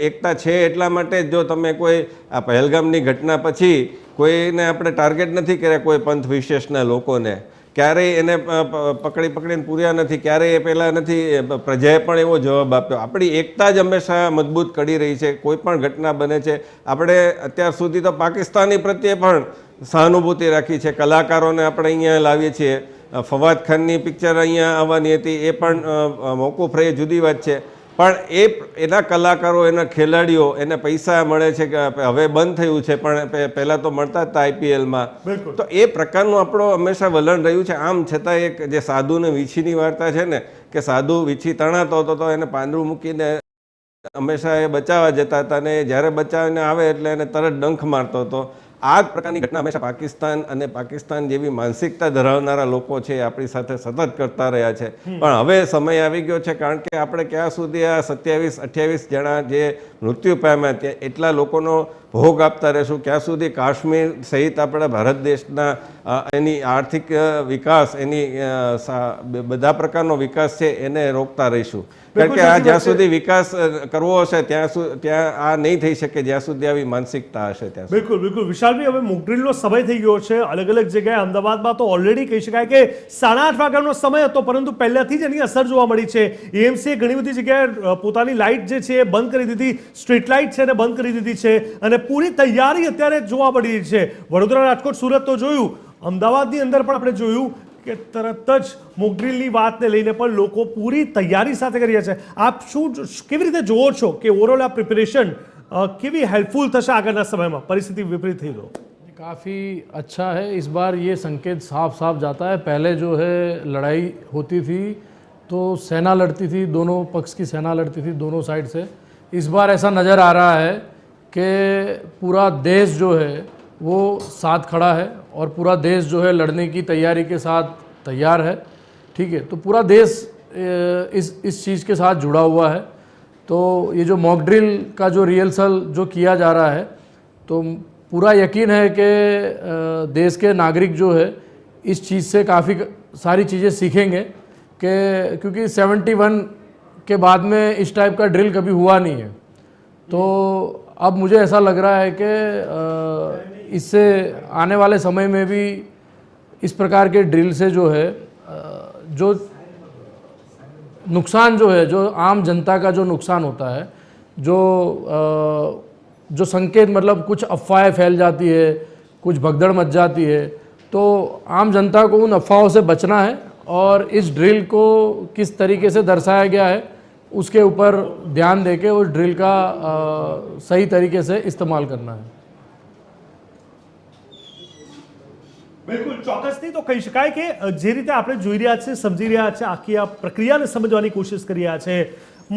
એકતા છે એટલા માટે જ જો તમે કોઈ આ પહેલગામની ઘટના પછી કોઈને આપણે ટાર્ગેટ નથી કર્યા, કોઈ પંથ વિશેષના લોકોને ક્યારેય એને પકડીને પૂર્યા નથી, ક્યારેય એ પહેલાં નથી, પ્રજાએ પણ એવો જવાબ આપ્યો. આપણી એકતા જ હંમેશા મજબૂત કરી રહી છે. કોઈ પણ ઘટના બને છે, આપણે અત્યાર સુધી તો પાકિસ્તાની પ્રત્યે પણ સહાનુભૂતિ રાખી છે. કલાકારોને આપણે અહીંયા લાવીએ છીએ. ફવાદ ખાનની પિક્ચર અહીંયા આવવાની હતી, એ પણ મોકૂફ રહી, જુદી વાત છે. પણ એના કલાકારો, એના ખેલાડીઓ, એને પૈસા મળે છે કે હવે બંધ થયું છે, પણ પહેલાં તો મળતા હતા IPLમાં. તો એ પ્રકારનું આપણું હંમેશા વલણ રહ્યું છે. આમ છતાં એક જે સાધુ ને વીછીની વાર્તા છે ને, કે સાધુ વીછી તણાતો હતો તો એને પાંદડું મૂકીને હંમેશા એ બચાવવા જતા હતા, અને જ્યારે બચાવીને આવે એટલે એને તરત ડંખ મારતો હતો. આ જ પ્રકારની ઘટના હંમેશા પાકિસ્તાન અને પાકિસ્તાન જેવી માનસિકતા ધરાવનારા લોકો છે આપણી સાથે સતત કરતા રહ્યા છે. પણ હવે સમય આવી ગયો છે, કારણ કે આપણે ક્યાં સુધી આ 27-28 જણા જે મૃત્યુ પામ્યા ત્યાં એટલા લોકોનો ભોગ આપતા રહેશું? ક્યાં સુધી કાશ્મીર સહિત આપણા ભારત દેશના એની આર્થિક વિકાસ, એની બધા પ્રકારનો વિકાસ છે એને રોકતા રહીશું? કારણ કે આ જ્યાં સુધી વિકાસ કરવો હશે ત્યાં આ નહીં થઈ શકે, જ્યાં સુધી આવી માનસિકતા હશે ત્યાં.
બિલકુલ બિલકુલ વિશાલભાઈ, હવે મોકડ્રીલનો સમય થઈ ગયો છે. અલગ અલગ જગ્યાએ અમદાવાદમાં તો ઓલરેડી કહી શકાય કે 8:30 વાગ્યાનો સમય હતો, પરંતુ પહેલાથી જ એની અસર જોવા મળી છે. એએમસીએ ઘણી બધી જગ્યાએ પોતાની લાઇટ જે છે એ બંધ કરી દીધી, સ્ટ્રીટ લાઇટ છે એને બંધ કરી દીધી છે, અને પૂરી તૈયારી અત્યારે જોવા મળી રહી છે. વડોદરા, રાજકોટ, સુરત તો જોયું, અમદાવાદની અંદર પણ આપણે જોયું કે તરત જ મોકડ્રીલની વાતને લઈને પણ લોકો પૂરી તૈયારી સાથે કરી રહ્યા છે. આપ કેવી રીતે જોવો છો કે ઓવરઓલ આ પ્રિપેરેશન કેવી हेल्पफुल થશે આગળના સમયમાં પરિસ્થિતિ વિપરીત થઈ તો?
काफ़ी अच्छा है. इस बार ये संकेत साफ साफ जाता है. पहले जो है लड़ाई होती थी तो सेना लड़ती थी, दोनों पक्ष की सेना लड़ती थी दोनों साइड से. इस बार ऐसा नज़र आ रहा है कि पूरा देश जो है वो साथ खड़ा है और पूरा देश जो है लड़ने की तैयारी के साथ तैयार है. ठीक है, तो पूरा देश इस चीज़ के साथ जुड़ा हुआ है. तो ये जो मॉक ड्रिल का जो रिहर्सल जो किया जा रहा है, तो पूरा यकीन है कि देश के नागरिक जो है इस चीज़ से काफ़ी सारी चीज़ें सीखेंगे कि क्योंकि 71 के बाद में इस टाइप का ड्रिल कभी हुआ नहीं है. तो अब मुझे ऐसा लग रहा है कि इससे आने वाले समय में भी इस प्रकार के ड्रिल से जो है जो नुकसान जो है, जो आम जनता का जो नुकसान होता है, जो संकेत मतलब कुछ अफवाहें फैल जाती है, कुछ भगदड़ मच जाती है, तो आम जनता को उन अफवाहों से बचना है और इस ड्रिल को किस तरीके से दर्शाया गया है उसके ऊपर ध्यान देके उस ड्रिल का सही तरीके से इस्तेमाल करना है.
બિલકુલ ચોક્કસથી તો કહી શકાય કે જે રીતે આપણે જોઈ રહ્યા છે, સમજી રહ્યા છે, આખી આ પ્રક્રિયાને સમજવાની કોશિશ કરી રહ્યા છે.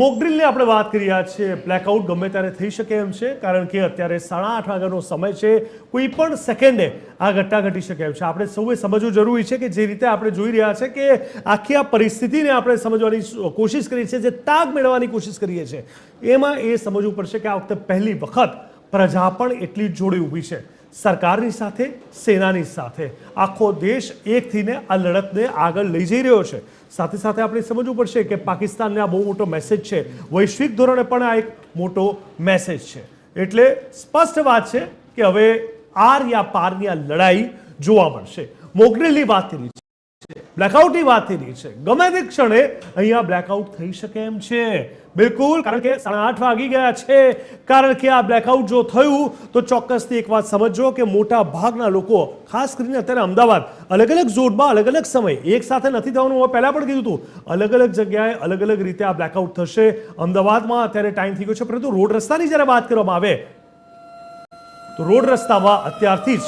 મોકડ્રીલની આપણે વાત કરી રહ્યા છે. બ્લેકઆઉટ ગમે ત્યારે થઈ શકે એમ છે, કારણ કે અત્યારે 8:30 વાગ્યાનો સમય છે. કોઈ પણ સેકન્ડે આ ઘટના ઘટી શકે એમ છે. આપણે સૌએ સમજવું જરૂરી છે કે જે રીતે આપણે જોઈ રહ્યા છે કે આખી આ પરિસ્થિતિને આપણે સમજવાની કોશિશ કરીએ છીએ, જે તાગ મેળવવાની કોશિશ કરીએ છીએ, એમાં એ સમજવું પડશે કે આ વખતે પહેલી વખત પ્રજા પણ એટલી જ જોડે ઊભી છે. સરકારની સાથે, સેનાની સાથે આખો દેશ એક થઈને આ લડતને આગળ લઈ જઈ રહ્યો છે. સાથે સાથે આપણે સમજવું પડશે કે પાકિસ્તાનને આ બહુ મોટો મેસેજ છે, વૈશ્વિક ધોરણે પણ આ એક મોટો મેસેજ છે. એટલે સ્પષ્ટ વાત છે કે હવે આર યા પારની આ લડાઈ જોવા મળશે. મોકડ્રીલની વાત થઈ રહી છે, બ્લેકઆઉટની વાત થઈ રહી છે. ગમે તે ક્ષણે અહીંયા બ્લેકઆઉટ થઈ શકે એમ છે. બિલકુલ, કારણ કે 8:30 વાગી ગયા છે. કારણ કે આ બ્લેકઆઉટ જો થયું તો ચોક્કસથી એક વાત સમજો કે મોટા ભાગના લોકો, ખાસ કરીને અત્યારે અમદાવાદ, અલગ અલગ ઝોનમાં અલગ અલગ સમય, એક સાથે નથી થવાનું. હું પહેલાં પણ કીધું હતું, અલગ અલગ જગ્યાએ અલગ અલગ રીતે આ બ્લેકઆઉટ થશે. અમદાવાદમાં અત્યારે ટાઈમ થઈ ગયો છે, પરંતુ રોડ રસ્તાની જ્યારે વાત કરવામાં આવે તો રોડ રસ્તામાં અત્યારથી જ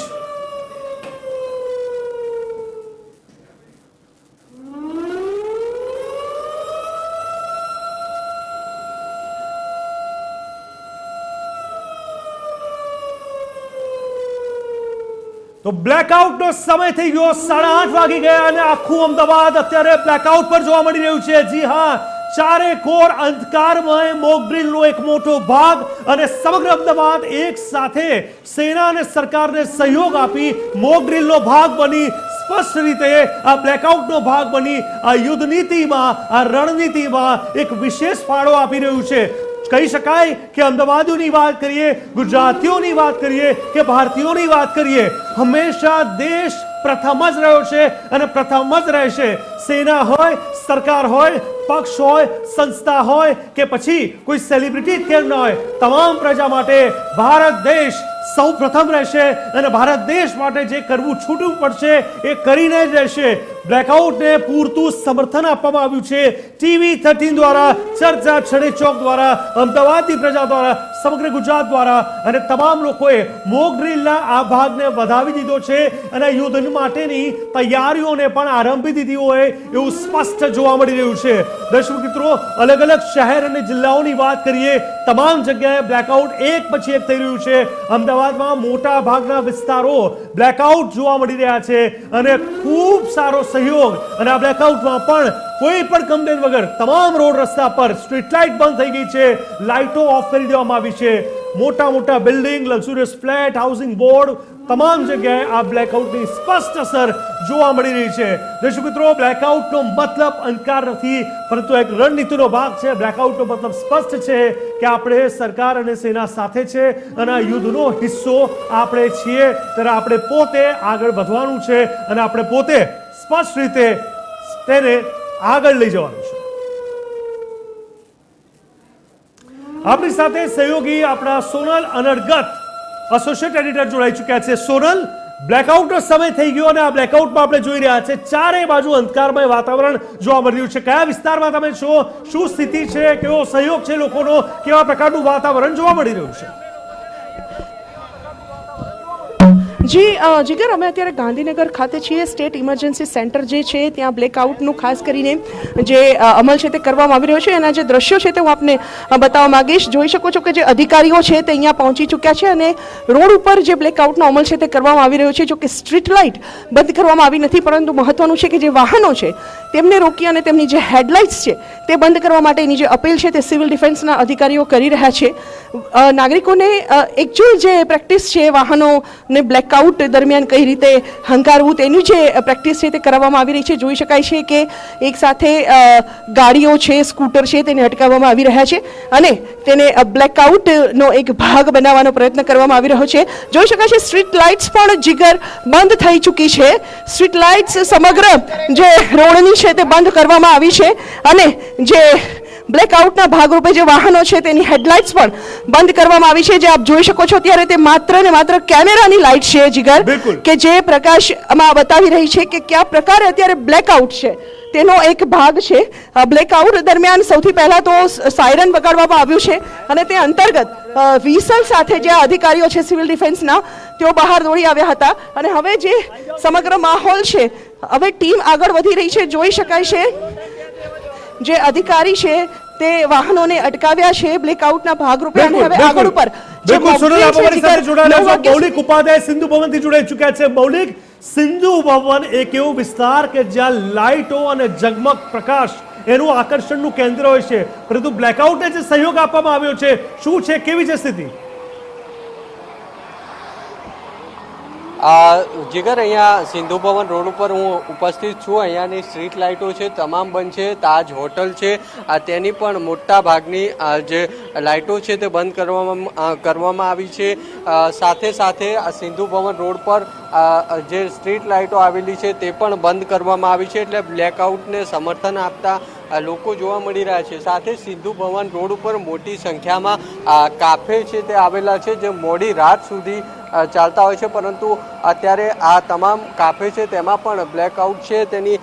તો બ્લેકઆઉટનો સમય થઈ ગયો 8:30 વાગી ગયા અને આખું અમદાવાદ અત્યારે બ્લેકઆઉટ પર જોવા મળી રહ્યું છે. જી હા, ચારે કોર અંધકારમય મોક ડ્રીલનો એક મોટો ભાગ અને સમગ્ર અમદાવાદ એક સાથે સેના અને સરકારને સહયોગ આપી મોક ડ્રીલનો ભાગ બની, સ્પષ્ટ રીતે આ બ્લેકઆઉટનો ભાગ બની આ યુદ્ધ નીતિમાં, આ રણનીતિમાં એક વિશેષ ફાળો આપી રહ્યું છે. કહી શકાય કે અમદાવાદીઓની વાત કરીએ, ગુજરાતીઓની વાત કરીએ કે ભારતીયોની વાત કરીએ, હંમેશા દેશ પ્રથમ જ રહ્યો છે અને પ્રથમ જ રહેશે. સેના હોય, સરકાર હોય, પક્ષ હોય, સંસ્થા હોય કે પછી કોઈ સેલિબ્રિટી કેમ ન હોય, તમામ પ્રજા માટે ભારત દેશ સૌ પ્રથમ રહેશે અને ભારત દેશ માટે જે કરવું છૂટવું પડશે એ કરીને જ રહેશે. બ્લેકઆઉટને પૂરતું સમર્થન આપવામાં આવ્યું છે TV 13 દ્વારા, ચર્ચા છડે ચોક દ્વારા, અમદાવાદની પ્રજા દ્વારા, સમગ્ર ગુજરાત દ્વારા અને તમામ લોકોએ મોક ડ્રીલના આ ભાગને વધાવી દીધો છે અને યુદ્ધ માટેની તૈયારીઓને પણ આરંભી દીધી હોય એવું સ્પષ્ટ જોવા મળી રહ્યું છે. દર્શક મિત્રો, અલગ અલગ શહેર અને જિલ્લાઓની વાત કરીએ, તમામ જગ્યાએ બ્લેકઆઉટ એક પછી એક થઈ રહ્યું છે. અમદાવાદમાં મોટા ભાગના વિસ્તારો બ્લેકઆઉટ જોવા મળી રહ્યા છે અને ખૂબ સારો સહયોગ. અને આ બ્લેકઆઉટમાં પણ કોઈ પણ કમ્પ્લેન વગર તમામ રોડ રસ્તા પર સ્ટ્રીટ લાઇટ બંધ થઈ ગઈ છે, લાઇટો ઓફ કરી દેવામાં આવી છે. મોટા મોટા building, luxurious flat, housing board, તમામ જગ્યાએ આ બ્લેકઆઉટની સ્પષ્ટ અસર જોવા મળી રહી છે. દર્શક મિત્રો, બ્લેકઆઉટનો મતલબ અંધકાર નથી, પરંતુ એક રણનીતિનો ભાગ છે. બ્લેકઆઉટનો મતલબ સ્પષ્ટ છે કે આપણે સરકાર અને સેના સાથે છે અને આ યુદ્ધનો હિસ્સો આપણે છીએ, ત્યારે આપણે પોતે આગળ વધવાનું છે અને આપણે પોતે સ્પષ્ટ રીતે તેને આગળ લઈ જવાનું છે. આપણી સાથે સહયોગી આપણા સોનલ અનર્ગત એસોસિએટ એડિટર જોડાઈ ચૂક્યા છે. સોનલ, બ્લેકઆઉટનો સમય થઈ ગયો અને આ બ્લેકઆઉટમાં આપણે જોઈ રહ્યા છે ચારે બાજુ અંધકારમય વાતાવરણ જોવા મળી રહ્યું છે. કયા વિસ્તારમાં તમે છો, શું સ્થિતિ છે, કેવો સહયોગ છે લોકોનો, કેવા પ્રકારનું વાતાવરણ જોવા મળી રહ્યું છે?
જી જીગર, અમે અત્યારે ગાંધીનગર ખાતે છીએ. સ્ટેટ ઇમરજન્સી સેન્ટર જે છે ત્યાં બ્લેકઆઉટનું ખાસ કરીને જે અમલ છે તે કરવામાં આવી રહ્યો છે. એના જે દ્રશ્યો છે તે હું આપને બતાવવા માંગીશ. જોઈ શકો છો કે જે અધિકારીઓ છે તે અહીંયા પહોંચી ચૂક્યા છે અને રોડ ઉપર જે બ્લેકઆઉટનો અમલ છે તે કરવામાં આવી રહ્યો છે. જો કે સ્ટ્રીટ લાઇટ બંધ કરવામાં આવી નથી, પરંતુ મહત્વનું છે કે જે વાહનો છે તેમને રોકી અને તેમની જે હેડલાઇટ્સ છે તે બંધ કરવા માટેની જે અપીલ છે તે સિવિલ ડિફેન્સના અધિકારીઓ કરી રહ્યા છે. નાગરિકોને એકચ્યુઅલ જે પ્રેક્ટિસ છે વાહનોને બ્લેકઆઉટ દરમિયાન કઈ રીતે હંકારવું તેની જે પ્રેક્ટિસ છે તે કરવામાં આવી રહી છે. જોઈ શકાય છે કે એક સાથે ગાડીઓ છે, સ્કૂટર છે તેને અટકાવવામાં આવી રહ્યા છે અને તેને બ્લેકઆઉટનો એક ભાગ બનાવવાનો પ્રયત્ન કરવામાં આવી રહ્યો છે. જોઈ શકાય છે સ્ટ્રીટ લાઇટ્સ પણ જીગર બંધ થઈ ચૂકી છે. સ્ટ્રીટ લાઇટ્સ સમગ્ર જે રોડની છે તે બંધ કરવામાં આવી છે અને જે બ્લેકઆઉટના ભાગરૂપે જે વાહનો છે તેની હેડલાઇટ્સ પણ બંધ કરવામાં આવી છે. જે આપ જોઈ શકો છો ત્યારે તે માત્ર ને માત્ર કેમેરાની લાઇટ છે જીગર, કે જે પ્રકાશમાં બતાવી રહી છે કે કયા પ્રકારે અત્યારે બ્લેકઆઉટ છે તેનો એક ભાગ છે. બ્લેકઆઉટ દરમિયાન સૌથી પહેલા તો સાયરન વગાડવામાં આવ્યું છે અને તે અંતર્ગત વિસલ સાથે જે અધિકારીઓ છે સિવિલ ડિફેન્સના તેઓ બહાર દોડી આવ્યા હતા અને હવે જે સમગ્ર માહોલ છે, હવે ટીમ આગળ વધી રહી છે. જોઈ શકાય છે જે અધિકારી છે તે વાહનોને અટકાવ્યા છે બ્લેકઆઉટના ભાગરૂપે અને હવે આગળ ઉપર
મૌલિક ઉપાધ્યાય સિંધુ ભવનથી જોડાઈ ચૂક્યા છે. મૌલિક, સિંધુ ભવન એક એવો વિસ્તાર કે જ્યાં લાઇટો અને ઝગમગ પ્રકાશ એનું આકર્ષણનું કેન્દ્ર હોય છે, પરંતુ બ્લેકઆઉટને જે સહયોગ આપવામાં આવ્યો છે, શું છે, કેવી છે સ્થિતિ?
જીગર, અહીંયા સિંધુ ભવન રોડ ઉપર હું ઉપસ્થિત છું. અહીંયાની સ્ટ્રીટ લાઇટો છે તમામ બંધ છે. તાજ હોટલ છે તેની પણ મોટા ભાગની જે લાઇટો છે તે બંધ કરવામાં આવી છે. સાથે સાથે સિંધુ ભવન રોડ પર જે સ્ટ્રીટ લાઇટો આવેલી છે તે પણ બંધ કરવામાં આવી છે. એટલે બ્લેકઆઉટને સમર્થન આપતા લોકો જોવા મળી રહ્યા છે. સાથે સિંધુ ભવન રોડ ઉપર મોટી સંખ્યામાં કાફે છે તે આવેલા છે જે મોડી રાત સુધી ચાલતા હોય છે, પરંતુ અત્યારે આ તમામ કાફે છે તેમાં પણ બ્લેકઆઉટ છે તેની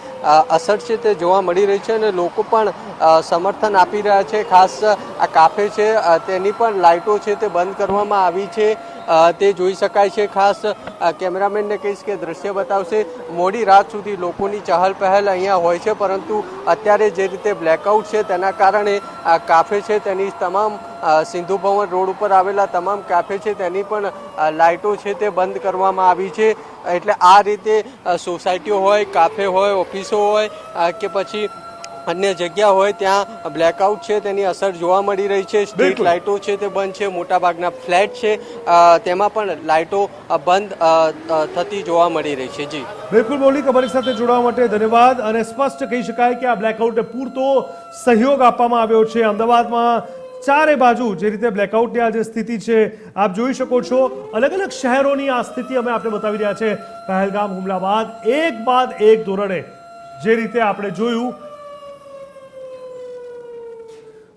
અસર છે તે જોવા મળી રહી છે અને લોકો પણ સમર્થન આપી રહ્યા છે. ખાસ આ કાફે છે તેની પણ લાઇટો છે તે બંધ કરવામાં આવી છે. તે જોઈ શકાય છે. ખાસ કેમેરામેનને કહીશ કે દ્રશ્ય બતાવશે. મોડી રાત સુધી લોકોની ચહલ પહેલ અહીંયા હોય છે, પરંતુ અત્યારે જે રીતે બ્લેકઆઉટ છે તેના કારણે આ કાફે છે તેની તમામ સિંધુ ભવન રોડ ઉપર આવેલા તમામ કાફે છે તેની પણ લાઇટો છે તે બંધ કરવામાં આવી છે. એટલે આ રીતે સોસાયટીઓ હોય, કાફે હોય, ઓફિસો હોય કે પછી અન્ય જગ્યા હોય ત્યાં બ્લેકઆઉટ છે તેની અસર જોવા મળી રહી છે. સ્ટ્રીટ લાઇટો છે તે બંધ છે. મોટાભાગના ફ્લેટ છે તેમાં પણ લાઇટો બંધ થતી જોવા મળી રહી છે. જી
બિલકુલ મૌલિક, અમારી સાથે જોડાવા માટે ધન્યવાદ. અને સ્પષ્ટ કહી શકાય કે આ બ્લેકઆઉટને પૂરતો સહયોગ આપવામાં આવ્યો છે. અમદાવાદમાં ચારે બાજુ જે રીતે બ્લેકઆઉટની આ જે સ્થિતિ છે આપ જોઈ શકો છો. અલગ અલગ શહેરોની આ સ્થિતિ અમે આપણે બતાવી રહ્યા છે. પહેલગામ હુમલા બાદ એક ધોરણે જે રીતે આપણે જોયું,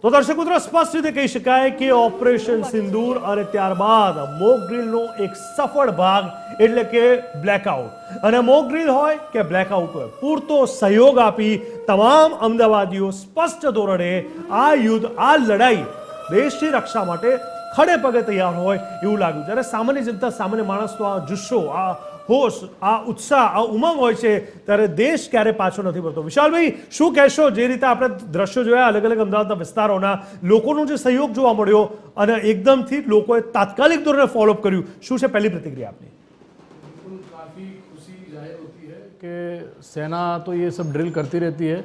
તો દર્શક મિત્રો સ્પષ્ટ રીતે કહી શકાય કે ઓપરેશન સિંદૂર અને ત્યારબાદ મોક ડ્રીલનો એક સફળ ભાગ એટલે કે બ્લેકઆઉટ. અને મોક ડ્રીલ હોય કે બ્લેકઆઉટ હોય, પૂરતો સહયોગ આપી તમામ અમદાવાદીઓ સ્પષ્ટ ધોરણે આ યુદ્ધ, આ લડાઈ દેશની રક્ષા માટે ખડે પગે તૈયાર હોય એવું લાગ્યું. જ્યારે સામાન્ય જનતા, સામાન્ય માણસનો આ જુસ્સો, આ હોશ, આ ઉત્સાહ, આ ઉમંગ હોય છે ત્યારે દેશ ક્યારે પાછો નથી પડતો. વિશાલભાઈ, શું કહેશો? જે રીતે આપણે દ્રશ્યો જોયા અલગ અલગ અમદાવાદના વિસ્તારોના, લોકોનો જે સહયોગ જોવા મળ્યો અને એકદમથી લોકોએ તાત્કાલિક ધોરણે ફોલોઅપ કર્યું, શું છે પહેલી પ્રતિક્રિયા આપની?
काफ़ी खुशी जाहिर होती है कि सेना तो ये सब ड्रिल करती रहती है.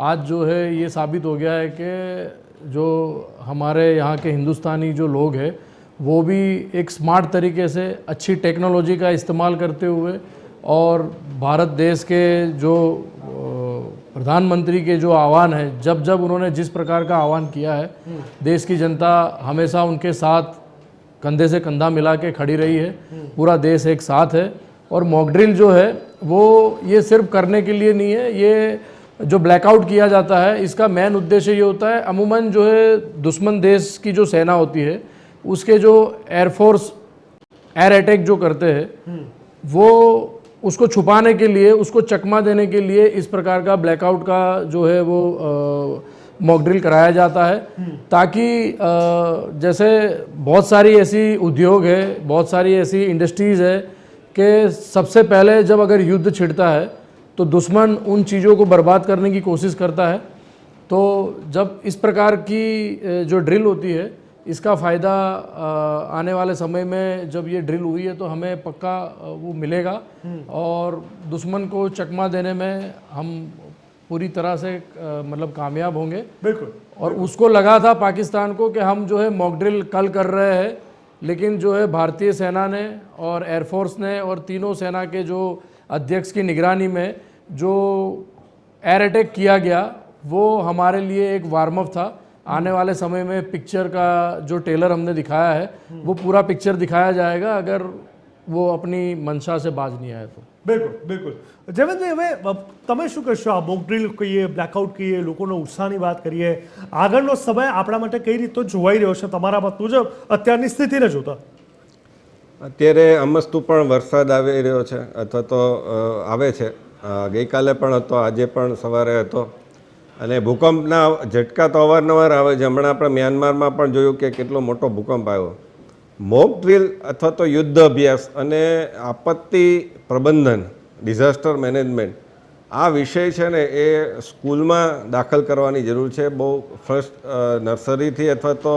आज जो है ये साबित हो गया है कि जो हमारे यहाँ के हिंदुस्तानी जो लोग हैं वो भी एक स्मार्ट तरीके से अच्छी टेक्नोलॉजी का इस्तेमाल करते हुए और भारत देश के जो प्रधानमंत्री के जो आह्वान है, जब जब उन्होंने जिस प्रकार का आह्वान किया है, देश की जनता हमेशा उनके साथ कंधे से कंधा मिला के खड़ी रही है. पूरा देश एक साथ है. और मॉक ड्रिल जो है वो ये सिर्फ करने के लिए नहीं है. ये जो ब्लैकआउट किया जाता है इसका मेन उद्देश्य ये होता है, अमूमन जो है दुश्मन देश की जो सेना होती है उसके जो एयरफोर्स एयर अटैक जो करते हैं वो उसको छुपाने के लिए, उसको चकमा देने के लिए इस प्रकार का ब्लैकआउट का जो है वो मॉक ड्रिल कराया जाता है. ताकि जैसे बहुत सारी ऐसी उद्योग है, बहुत सारी ऐसी इंडस्ट्रीज़ है कि सबसे पहले जब अगर युद्ध छिड़ता है तो दुश्मन उन चीज़ों को बर्बाद करने की कोशिश करता है. तो जब इस प्रकार की जो ड्रिल होती है इसका फ़ायदा आने वाले समय में जब ये ड्रिल हुई है तो हमें पक्का वो मिलेगा और दुश्मन को चकमा देने में हम पूरी तरह से मतलब कामयाब होंगे.
बिल्कुल.
और उसको लगा था पाकिस्तान को कि हम जो है मॉक ड्रिल कल कर रहे हैं, लेकिन जो है भारतीय सेना ने और एयरफोर्स ने और तीनों सेना के जो अध्यक्ष की निगरानी में जो एयर अटैक किया गया वो हमारे लिए एक वार्म अप था. आने वाले समय में पिक्चर का जो ट्रेलर हमने दिखाया है वो पूरा पिक्चर दिखाया जाएगा अगर वो अपनी मंशा से बाज नहीं आए तो.
બિલકુલ બિલકુલ. જયવંતભાઈ, હવે તમે શું કહેશો? આ મોક ડ્રીલ કહીએ, બ્લેકઆઉટ કહીએ, લોકોનો ઉત્સાહની વાત કરીએ, આગળનો સમય આપણા માટે કઈ રીતે જોવાઈ રહ્યો છે તમારા મત મુજબ અત્યારની સ્થિતિને જોતા?
અત્યારે અમસ્તુ પણ વરસાદ આવી રહ્યો છે અથવા તો આવે છે. ગઈકાલે પણ હતો, આજે પણ સવારે હતો. અને ભૂકંપના ઝટકા તો અવારનવાર આવે છે. હમણાં આપણે મ્યાનમારમાં પણ જોયું કે કેટલો મોટો ભૂકંપ આવ્યો. મોક ડ્રીલ અથવા તો યુદ્ધ અભ્યાસ અને આપત્તિ પ્રબંધન, ડિઝાસ્ટર મેનેજમેન્ટ, આ વિષય છે ને એ સ્કૂલમાં દાખલ કરવાની જરૂર છે. બહુ ફર્સ્ટ નર્સરીથી અથવા તો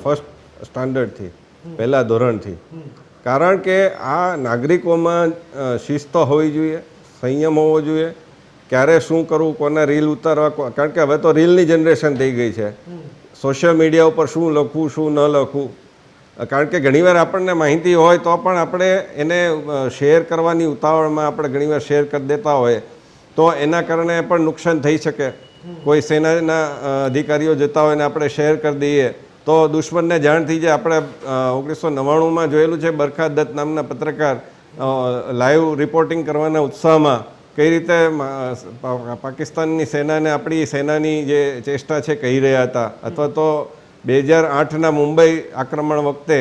ફર્સ્ટ સ્ટાન્ડર્ડથી, પહેલાં ધોરણથી. કારણ કે આ નાગરિકોમાં શિસ્ત હોવી જોઈએ, સંયમ હોવો જોઈએ. ક્યારે શું કરવું, કોના રીલ ઉતારવા, કારણ કે હવે તો રીલની જનરેશન થઈ ગઈ છે. સોશિયલ મીડિયા ઉપર શું લખવું, શું ન લખવું. કારણ કે ઘણીવાર આપણને માહિતી હોય તો પણ આપણે એને શેર કરવાની ઉતાવળમાં આપણે ઘણીવાર શેર કરી દેતા હોય તો એના કારણે પણ નુકસાન થઈ શકે. કોઈ સેનાના અધિકારીઓ જતા હોય ને આપણે શેર કરી દઈએ તો દુશ્મનને જાણ થઈ જાય. આપણે 1999માં જોયેલું છે, બરખા દત્ત નામના પત્રકાર લાઈવ રિપોર્ટિંગ કરવાના ઉત્સાહમાં કઈ રીતે પાકિસ્તાનની સેનાને આપણી સેનાની જે ચેષ્ટા છે કહી રહ્યા હતા. અથવા તો 2008ના મુંબઈ આક્રમણ વખતે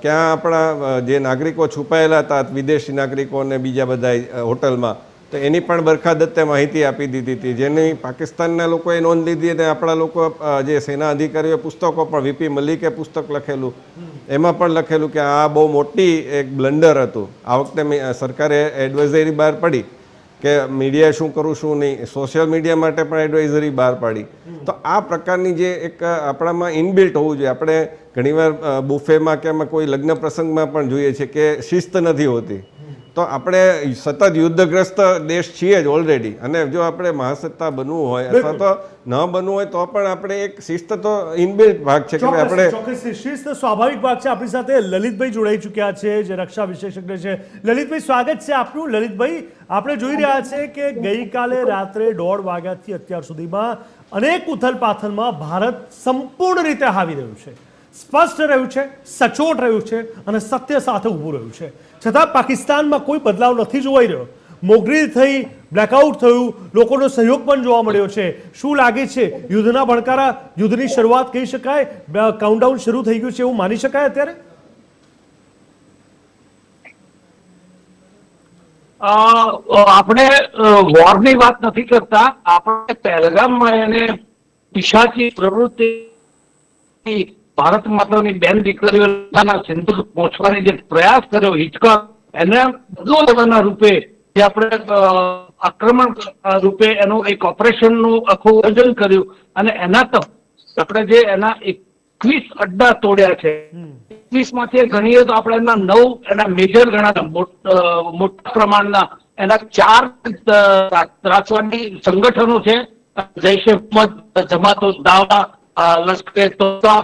ક્યાં આપણા જે નાગરિકો છુપાયેલા હતા, વિદેશી નાગરિકો અને બીજા બધા હોટલમાં, તો એની પણ બરખા દત્તે માહિતી આપી દીધી હતી, જેની પાકિસ્તાનના લોકોએ નોંધ લીધી અને આપણા લોકો જે સેના અધિકારીઓએ પુસ્તકો પણ, વીપી મલિકે પુસ્તક લખેલું, એમાં પણ લખેલું કે આ બહુ મોટી એક બ્લન્ડર હતું. આ વખતે સરકારે એડવાઇઝરી બહાર પડી કે મીડિયા શું કરવું શું નહીં, સોશિયલ મીડિયા માટે પણ એડવાઇઝરી બહાર પાડી. તો આ પ્રકારની જે એક આપણામાં ઇનબિલ્ટ હોવું જોઈએ. આપણે ઘણીવાર બુફેમાં કે એમાં કોઈ લગ્ન પ્રસંગમાં પણ જોઈએ છે કે શિસ્ત નથી હોતી. તો આપણે સતત યુદ્ધગ્રસ્ત દેશ છીએ જ ઓલરેડી, અને જો આપણે મહાસત્તા બનવું હોય અથવા તો ન બનવું હોય તો પણ આપણે એક શિસ્ત તો ઇનબિલ્ટ ભાગ છે કે ભાઈ આપણે
ચોક્કસ શિસ્ત સ્વાભાવિક ભાગ છે. આપણી સાથે લલિતભાઈ જોડાઈ ચૂક્યા છે, જે રક્ષા વિશેષજ્ઞ છે. લલિતભાઈ, સ્વાગત છે આપનું. લલિતભાઈ, આપણે જોઈ રહ્યા છે કે ગઈકાલે રાત્રે 1:30 વાગ્યાથી અત્યાર સુધીમાં અનેક ઉથલપાથલમાં ભારત સંપૂર્ણ રીતે હાવી રહ્યું છે, સ્પષ્ટ રહ્યું છે, સચોટ રહ્યું છે અને સત્ય સાથે ઊભું રહ્યું છે. છતાં પાકિસ્તાનમાં કોઈ બદલાવ નથી જોવાઈ રહ્યો. મોકડ્રીલ થઈ, બ્લેકઆઉટ થયું, લોકોનો સહયોગ પણ જોવા મળ્યો છે. શું લાગે છે, યુદ્ધના ભણકારા, યુદ્ધની શરૂઆત કહી શકાય, કાઉન્ટડાઉન શરૂ થઈ ગયું છે એવું માની શકાય અત્યારે?
આપણે વોરની વાત નથી કરતા, આપણે પહેલગામમાં એને પિશાચી પ્રવૃત્તિ ભારત માતાની બેન દીકરીઓના સિંદૂર પહોંચવાની જે પ્રયાસ કર્યો, હિચકા, એને બદલો લેવાના રૂપે જે આપણે આક્રમણ રૂપે એનું એક ઓપરેશનનું આખું આયોજન કર્યું, અને એના તો આપણે જે એના 21 અડ્ડા તોડ્યા છે, 21 માંથી ગણીએ તો આપણે એના 9 એના મેજર ગણાતા મોટા પ્રમાણના એના 4 ત્રાસવાદી સંગઠનો છે. જૈશ-એ મોહમ્મદ, જમાત દાવા, લશ્કરે તોયબા,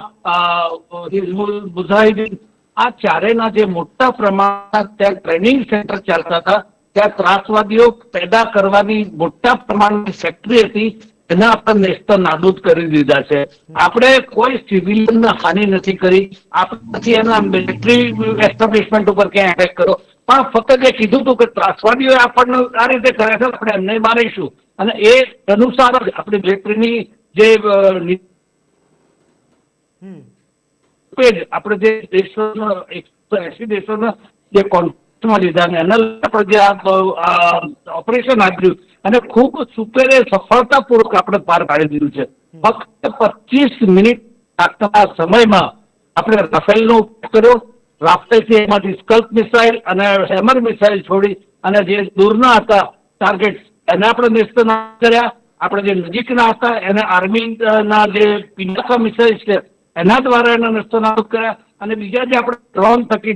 હિઝબુલ મુજાહિદીન, આ ચારેના જે મોટા પ્રમાણમાં ત્યાં ટ્રેનિંગ સેન્ટર ચાલતા હતા, ત્યાં ત્રાસવાદીઓ પેદા કરવાની મોટા પ્રમાણની ફેક્ટરી હતી, એના આપણે નેસ્ત નાબૂદ કરી દીધા છે. આપણે કોઈ સિવિલિયનને હાનિ નથી કરી, આપણે નથી એના મિલિટરી એસ્ટાબ્લિશમેન્ટ ઉપર ક્યાં એટેક કર્યો, પણ ફક્ત જે કીધું હતું કે ત્રાસવાદીઓ આપણને આ રીતે કરે છે, આપણે એમને મારીશું, અને એ અનુસાર જ આપણી મિલિટરીની જે આપણે જે દેશોના 180 દેશોના જે કોન્ફરન્સમાં લીધા ને એના આપણે જે ઓપરેશન આપ્યું અને ખૂબ સુપેરે સફળતાપૂર્વક આપણે પાર પાડી દીધું છે. ફક્ત 25 મિનિટ લાગતા સમયમાં આપણે રાફેલનો ઉપયોગ કર્યો. રાફેલથી એમાંથી સ્કલ્પ મિસાઇલ અને હેમર મિસાઇલ છોડી અને જે દૂરના હતા ટાર્ગેટ એને આપણે નેસ્ત કર્યા. આપણે જે નજીકના હતા એને આર્મીના જે પિનાકા મિસાઇલ છે એના દ્વારા એના નેસ્તનાબૂદ કર્યા. અને બીજા જે આપણે ડ્રોન થકી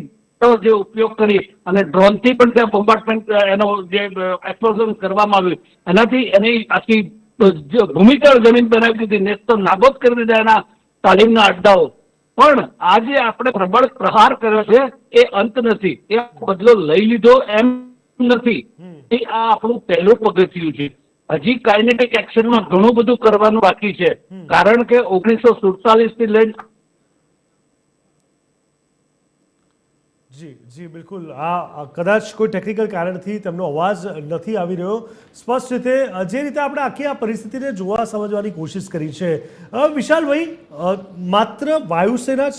જે ઉપયોગ કરી અને ડ્રોનથી પણ ત્યાં બોમ્બાર્ડમેન્ટ એનો જે એક્સપ્લોઝન કરવામાં આવ્યું, એનાથી એની આખી ભૂમિતળ જમીન બનાવી દીધી, નેસ્ત નાબૂદ કરી દીધા એના તાલીમના અડ્ડાઓ. પણ આજે આપણે પ્રબળ પ્રહાર કર્યો છે એ અંત નથી, એ બદલો લઈ લીધો એમ નથી, એ આ આપણું પહેલું પગથિયું છે. હજી કાઇનેટિક એક્શનમાં ઘણું બધું કરવાનું બાકી છે, કારણ કે 1947 થી લઈને
જી બિલકુલ. આ કદાચ કોઈ ટેકનિકલ કારણથી તેમનો અવાજ નથી આવી રહ્યો સ્પષ્ટ રીતે. જે રીતે આપણે આખી આ પરિસ્થિતિને જોવા સમજવાની કોશિશ કરી છે, વિશાલભાઈ, માત્ર વાયુસેના જ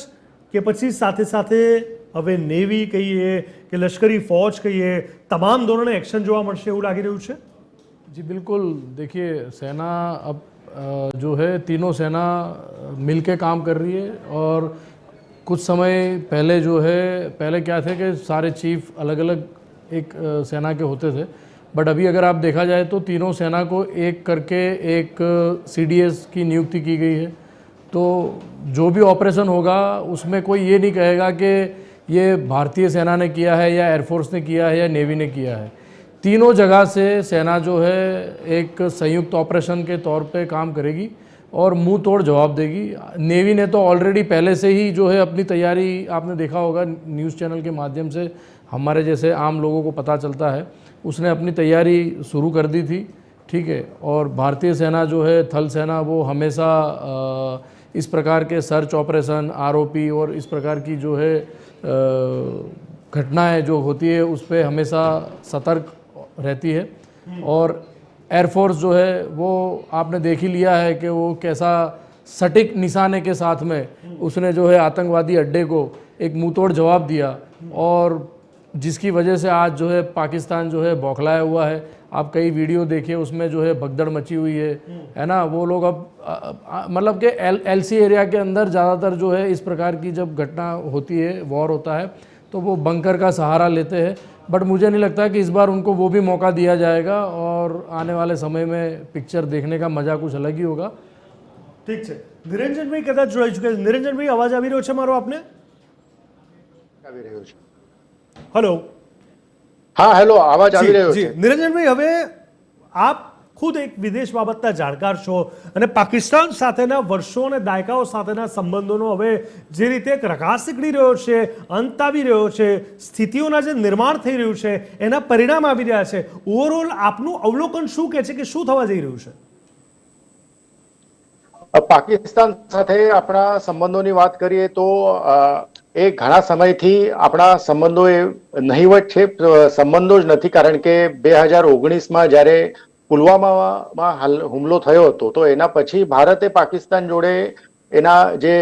કે પછી સાથે સાથે હવે નેવી કહીએ કે લશ્કરી ફौज કહીએ, તમામ ધોરણે એક્શન જોવા મળશે એવું લાગી રહ્યું છે?
जी बिल्कुल. देखिए, सेना अब जो है तीनों सेना मिलके काम कर रही है. और कुछ समय पहले जो है, पहले क्या थे कि सारे चीफ अलग अलग एक सेना के होते थे, बट अभी अगर आप देखा जाए तो तीनों सेना को एक करके एक CDS की नियुक्ति की गई है. तो जो भी ऑपरेशन होगा उसमें कोई ये नहीं कहेगा कि ये भारतीय सेना ने किया है या एयरफोर्स ने किया है या नेवी ने किया है. तीनों जगह से सेना जो है एक संयुक्त ऑपरेशन के तौर पे काम करेगी और मुंह तोड़ जवाब देगी. नेवी ने तो ऑलरेडी पहले से ही जो है अपनी तैयारी, आपने देखा होगा न्यूज़ चैनल के माध्यम से हमारे जैसे आम लोगों को पता चलता है, उसने अपनी तैयारी शुरू कर दी थी. ठीक है. और भारतीय सेना जो है, थल सेना, वो हमेशा इस प्रकार के सर्च ऑपरेशन, ROP और इस प्रकार की जो है घटनाएं जो होती है उस पर हमेशा सतर्क रहती है. और एयरफोर्स जो है वो आपने देख ही लिया है कि वो कैसा सटीक निशाने के साथ में उसने जो है आतंकवादी अड्डे को एक मुंहतोड़ जवाब दिया, और जिसकी वजह से आज जो है पाकिस्तान जो है बौखलाया हुआ है. आप कई वीडियो देखिए, उसमें जो है भगदड़ मची हुई है ना। वो लोग अब मतलब कि एलसी एरिया के अंदर ज़्यादातर जो है इस प्रकार की जब घटना होती है, वॉर होता है, तो वो बंकर का सहारा लेते हैं। बट मुझे नहीं लगता कि इस बार उनको वो भी मौका दिया जाएगा और आने वाले समय में पिक्चर देखने का मजा कुछ अलग ही होगा।
ઠીક છે, નિરંજનભાઈ કદાચ જોડાઈ ચૂક્યા છે. નિરંજનભાઈ, અવાજ આવી રહ્યો છે મારો આપને?
આવી રહ્યો છે.
હેલો.
હા, હેલો, અવાજ આવી રહ્યો
જી
છે.
નિરંજનભાઈ, હવે આપ ખુદ એક વિદેશ બાબતના જાણકાર છો અને પાકિસ્તાન સાથેના વર્ષો અને દાયકાઓ સાથેના સંબંધોનો હવે જે રીતે એક રકાસ નીકળી રહ્યો છે, અંત આવી રહ્યો છે, સ્થિતિઓના જે નિર્માણ થઈ રહ્યું છે, એના પરિણામ આવી રહ્યા છે, ઓવરઓલ આપનું અવલોકન શું કહે છે કે શું થવા જઈ રહ્યું છે?
પાકિસ્તાન સાથે આપણા સંબંધોની વાત કરીએ તો એ ઘણા સમયથી આપણા સંબંધો એ નહીવત છે. સંબંધો જ નથી, કારણ કે 2019માં જ્યારે પુલવામામાં હુમલો થયો હતો તો એના પછી ભારતે પાકિસ્તાન જોડે એના જે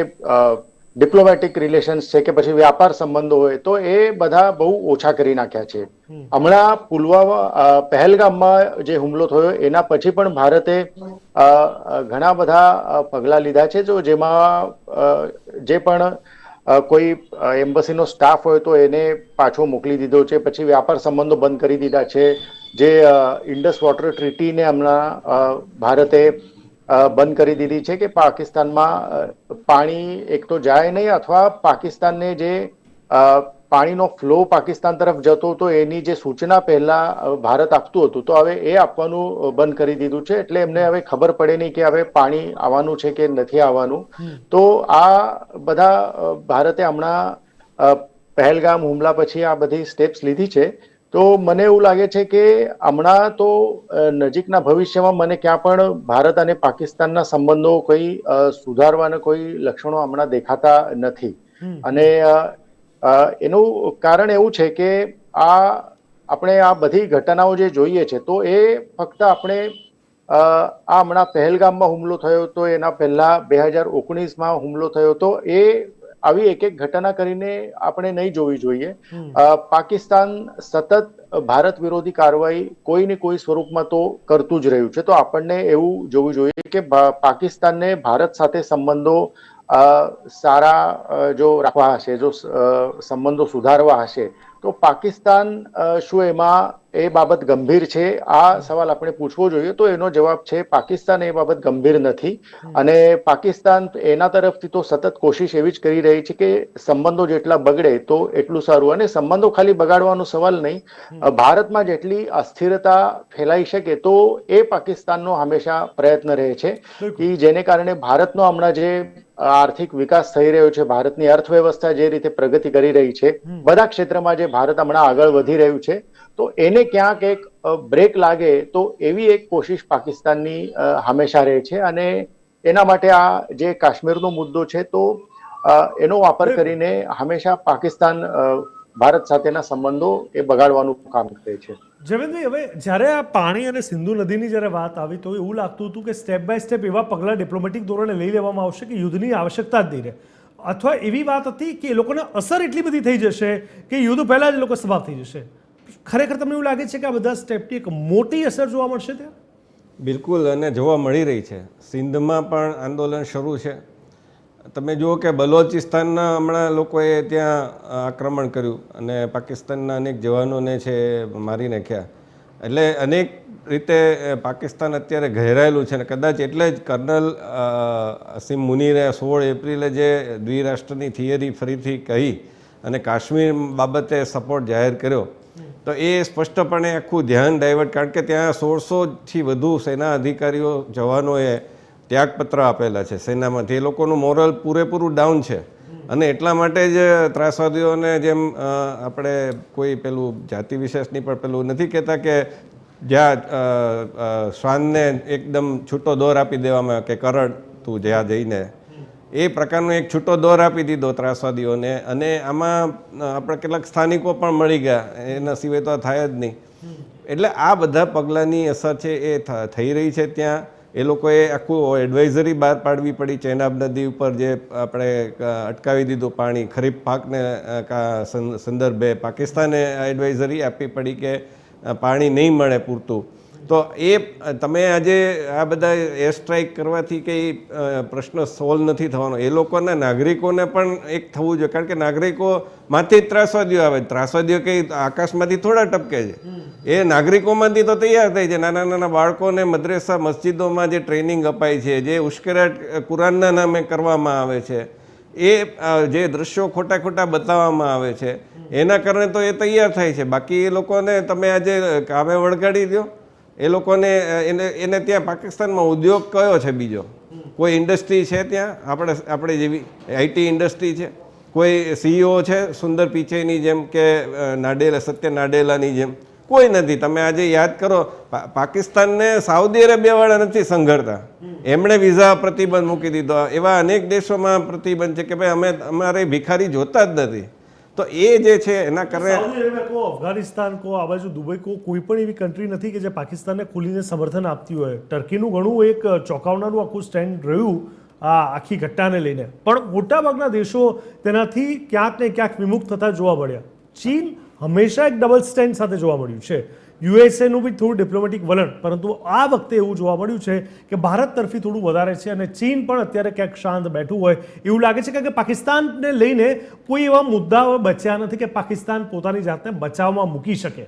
ડિપ્લોમેટિક રિલેશન્સ છે કે પછી વ્યાપાર સંબંધો હોય તો એ બધા બહુ ઓછા કરી નાખ્યા છે. હમણાં પહેલગામમાં જે હુમલો થયો એના પછી પણ ભારતે ઘણા બધા પગલા લીધા છે, જેમાં જે પણ કોઈ એમ્બસીનો સ્ટાફ હોય તો એને પાછો મોકલી દીધો છે. પછી વ્યાપાર સંબંધો બંધ કરી દીધા છે. જે ઇન્ડસ વોટર ટ્રીટીને હમણાં ભારતે બંધ કરી દીધી છે કે પાકિસ્તાનમાં પાણી એક તો જાય નહીં, અથવા પાકિસ્તાનને જે પાણીનો ફ્લો પાકિસ્તાન તરફ જતો હતો એની જે સૂચના પહેલા ભારત આપતું હતું તો હવે એ આપવાનું બંધ કરી દીધું છે. એટલે એમને હવે ખબર પડે નહીં કે હવે પાણી આવવાનું છે કે નથી આવવાનું. તો આ બધા ભારતે હમણાં પહેલગામ હુમલા પછી આ બધી સ્ટેપ્સ લીધી છે. તો મને એવું લાગે છે કે હમણાં તો નજીકના ભવિષ્યમાં મને ક્યાં પણ ભારત અને પાકિસ્તાનના સંબંધો કોઈ સુધારવાના કોઈ લક્ષણો હમણાં દેખાતા નથી. અને એનું કારણ એવું છે કે આપણે આ બધી ઘટનાઓ જે જોઈએ છે તો એ ફક્ત આપણે હમણાં પહેલગામમાં હુમલો થયો હતો, એના પહેલા 2019માં હુમલો થયો હતો, એ આવી એક એક ઘટના કરીને આપણે નહીં જોવી જોઈએ. પાકિસ્તાન સતત ભારત વિરોધી કાર્યવાહી કોઈ ને કોઈ સ્વરૂપમાં તો કરતું જ રહ્યું છે. તો આપણને એવું જોવું જોઈએ કે પાકિસ્તાનને ભારત સાથે સંબંધો સારા જો રાખવા હશે, જો સંબંધો સુધારવા હશે તો પાકિસ્તાન શું એમાં એ બાબત ગંભીર છે? આ સવાલ આપણે પૂછવો જોઈએ. તો એનો જવાબ છે પાકિસ્તાન એ બાબત ગંભીર નથી. અને પાકિસ્તાન એના તરફથી તો સતત કોશિશ એવી જ કરી રહી છે કે સંબંધો જેટલા બગડે તો એટલું સારું. અને સંબંધો ખાલી બગાડવાનો સવાલ નહીં, ભારતમાં જેટલી અસ્થિરતા ફેલાઈ શકે તો એ પાકિસ્તાનનો હંમેશા પ્રયત્ન રહે છે કે જેને કારણે ભારતનો હમણાં જે આર્થિક વિકાસ થઈ રહ્યો છે, ભારતની અર્થવ્યવસ્થા જે રીતે પ્રગતિ કરી રહી છે, બધા ક્ષેત્રમાં જે ભારત હમણાં આગળ વધી રહ્યું છે, તો એને ક્યાંક એક બ્રેક લાગે તો એવી એક કોશિશ પાકિસ્તાનની હંમેશા રહે છે. અને એના માટે આ જે કાશ્મીરનો મુદ્દો છે તો એનો વાપર કરીને હંમેશા પાકિસ્તાન ભારત સાથેના સંબંધો એ બગાડવાનું કામ કરે છે.
જયવંતભાઈ, હવે જ્યારે આ પાણી અને સિંધુ નદીની જ્યારે વાત આવી તો એવું લાગતું હતું કે સ્ટેપ બાય સ્ટેપ એવા પગલાં ડિપ્લોમેટિક ધોરણે લઈ લેવામાં આવશે કે યુદ્ધની આવશ્યકતા જ નહીં રહે, અથવા એવી વાત હતી કે એ લોકોને અસર એટલી બધી થઈ જશે કે યુદ્ધ પહેલાં જ લોકો સમાપ્ત થઈ જશે. ખરેખર તમને એવું લાગે છે કે આ બધા સ્ટેપની એક મોટી અસર જોવા મળશે ત્યાં?
બિલકુલ, અને જોવા મળી રહી છે. સિંધમાં પણ આંદોલન શરૂ છે. તમે જુઓ કે બલોચિસ્તાનના હમણાં લોકોએ ત્યાં આક્રમણ કર્યું અને પાકિસ્તાનના અનેક જવાનોને છે મારી નાખ્યા. એટલે અનેક રીતે પાકિસ્તાન અત્યારે ઘેરાયેલું છે. અને કદાચ એટલે જ કર્નલ અસીમ મુનીરે 16 એપ્રિલે જે દ્વિરાષ્ટ્રની થિયરી ફરીથી કહી અને કાશ્મીર બાબતે સપોર્ટ જાહેર કર્યો તો એ સ્પષ્ટપણે આખું ધ્યાન ડાયવર્ટ, કારણ કે ત્યાં 1600થી વધુ સેના અધિકારીઓ જવાનોએ ત્યાગપત્ર આપેલા છે સેનામાંથી. એ લોકોનું મોરલ પૂરેપૂરું ડાઉન છે. અને એટલા માટે જ ત્રાસવાદીઓને જેમ આપણે કોઈ પેલું જાતિ વિશેષની પણ પેલું નથી કહેતા કે જ્યાં શ્વાનને એકદમ છૂટો દોર આપી દેવામાં કે કરડ તું જ્યાં જઈને, એ પ્રકારનો એક છૂટો દોર આપી દીધો ત્રાસવાદીઓને. અને આમાં આપણે કેટલાક સ્થાનિકો પણ મળી ગયા, એના સિવાય તો થાય જ નહીં. એટલે આ બધા પગલાંની અસર છે એ થઈ રહી છે ત્યાં. એ લોકોએ આખું એડવાઇઝરી બહાર પાડવી પડી ચેનાબ નદી ઉપર, જે આપણે અટકાવી દીધું પાણી ખરીફ પાકને સંદર્ભે. પાકિસ્તાને એડવાઇઝરી આપવી પડી કે પાણી નહીં મળે પૂરતું. તો એ તમે આજે આ બધા એર સ્ટ્રાઇક કરવાથી કંઈ પ્રશ્ન સોલ્વ નથી થવાનો. એ લોકોના નાગરિકોને પણ એક થવું જોઈએ, કારણ કે નાગરિકોમાંથી જ ત્રાસવાદીઓ આવે. ત્રાસવાદીઓ કંઈ આકાશમાંથી થોડા ટપકે છે, એ નાગરિકોમાંથી તો તૈયાર થાય છે. નાના નાના બાળકોને મદ્રેસા મસ્જિદોમાં જે ટ્રેનિંગ અપાય છે, જે ઉશ્કેરાટ કુરાનના નામે કરવામાં આવે છે, એ જે દ્રશ્યો ખોટા ખોટા બતાવવામાં આવે છે, એના કારણે તો એ તૈયાર થાય છે. બાકી એ લોકોને તમે આજે કામે વળગાડી દો, એ લોકોને એને ત્યાં પાકિસ્તાનમાં ઉદ્યોગ કયો છે? બીજો કોઈ ઇન્ડસ્ટ્રી છે ત્યાં આપણે જેવી આઈટી ઇન્ડસ્ટ્રી છે? કોઈ CEO છે સુંદર પિચાઈની જેમ કે સત્ય નાડેલાની જેમ? કોઈ નથી. તમે આજે યાદ કરો, પાકિસ્તાનને સાઉદી અરેબિયાવાળા નથી સંઘરતા, એમણે વિઝા પ્રતિબંધ મૂકી દીધો. એવા અનેક દેશોમાં પ્રતિબંધ છે કે ભાઈ અમારે ભિખારી જોતા જ નથી. તો એ જે છે એના કારણે
સાઉદી અરેબિયા કો, અફઘાનિસ્તાન કો, આ બાજુ દુબઈ કો, કોઈ પણ એવી કન્ટ્રી નથી કે જે પાકિસ્તાનને ખુલીને સમર્થન આપતી હોય. ટર્કીનું ઘણું એક ચોંકાવનારું આખું સ્ટેન્ડ રહ્યું આ આખી ઘટનાને લઈને, પણ મોટાભાગના દેશો તેનાથી ક્યાંક ને ક્યાંક વિમુખ થતા જોવા મળ્યા. ચીન હંમેશા એક ડબલ સ્ટેન્ડ સાથે જોવા મળ્યું છે. યુએસએનું બી થોડું ડિપ્લોમેટિક વલણ, પરંતુ આ વખતે એવું જોવા મળ્યું છે કે ભારત તરફી થોડું વધારે છે અને ચીન પણ અત્યારે ક્યાંક શાંત બેઠું હોય એવું લાગે છે. કારણ કે પાકિસ્તાનને લઈને કોઈ એવા મુદ્દાઓ બચ્યા નથી કે પાકિસ્તાન પોતાની જાતને બચાવમાં મૂકી શકે.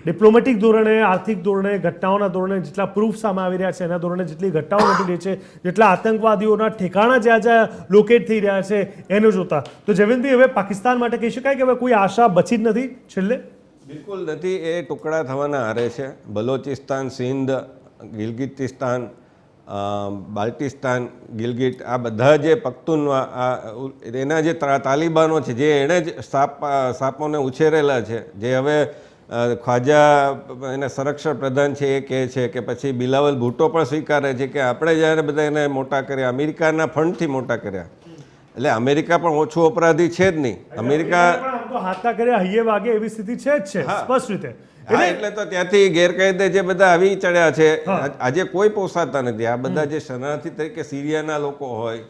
ડિપ્લોમેટિક ધોરણે, આર્થિક ધોરણે, ઘટનાઓના ધોરણે જેટલા પ્રૂફ સામે આવી રહ્યા છે, એના ધોરણે જેટલી ઘટનાઓ ઘટી રહી છે, જેટલા આતંકવાદીઓના ઠેકાણા જ્યાં જ્યાં લોકેટ થઈ રહ્યા છે એને જોતા, તો જયવંતભાઈ હવે પાકિસ્તાન માટે કહી શકાય કે હવે કોઈ આશા બચી જ નથી છેલ્લે?
બિલકુલ નથી. એ ટુકડા થવાના હારે છે. બલોચિસ્તાન, સિંધ, ગિલગિતિસ્તાન, બાલ્ટિસ્તાન, ગિલગિટ, આ બધા જે પખ્તુનવા એના જે તાલિબાનો છે, જે એણે જ સાપોને ઉછેરેલા છે, જે હવે ખ્વાજા એના સંરક્ષણ પ્રધાન છે એ કહે છે કે પછી બિલાવલ ભુટ્ટો પણ સ્વીકારે છે કે આપણે જ્યારે બધા એને મોટા કર્યા, અમેરિકાના ફંડથી મોટા કર્યા. એટલે અમેરિકા પણ ઓછું અપરાધી છે જ નહીં. અમેરિકા
હાથના કર્યા હૈયે વાગે એવી સ્થિતિ છે જ છે સ્પષ્ટ રીતે.
એટલે તો ત્યાંથી ગેરકાયદે જે બધા આવી ચડ્યા છે, આજે કોઈ પોસાતા નથી. આ બધા જે શરણાર્થી તરીકે સિરિયાના લોકો હોય,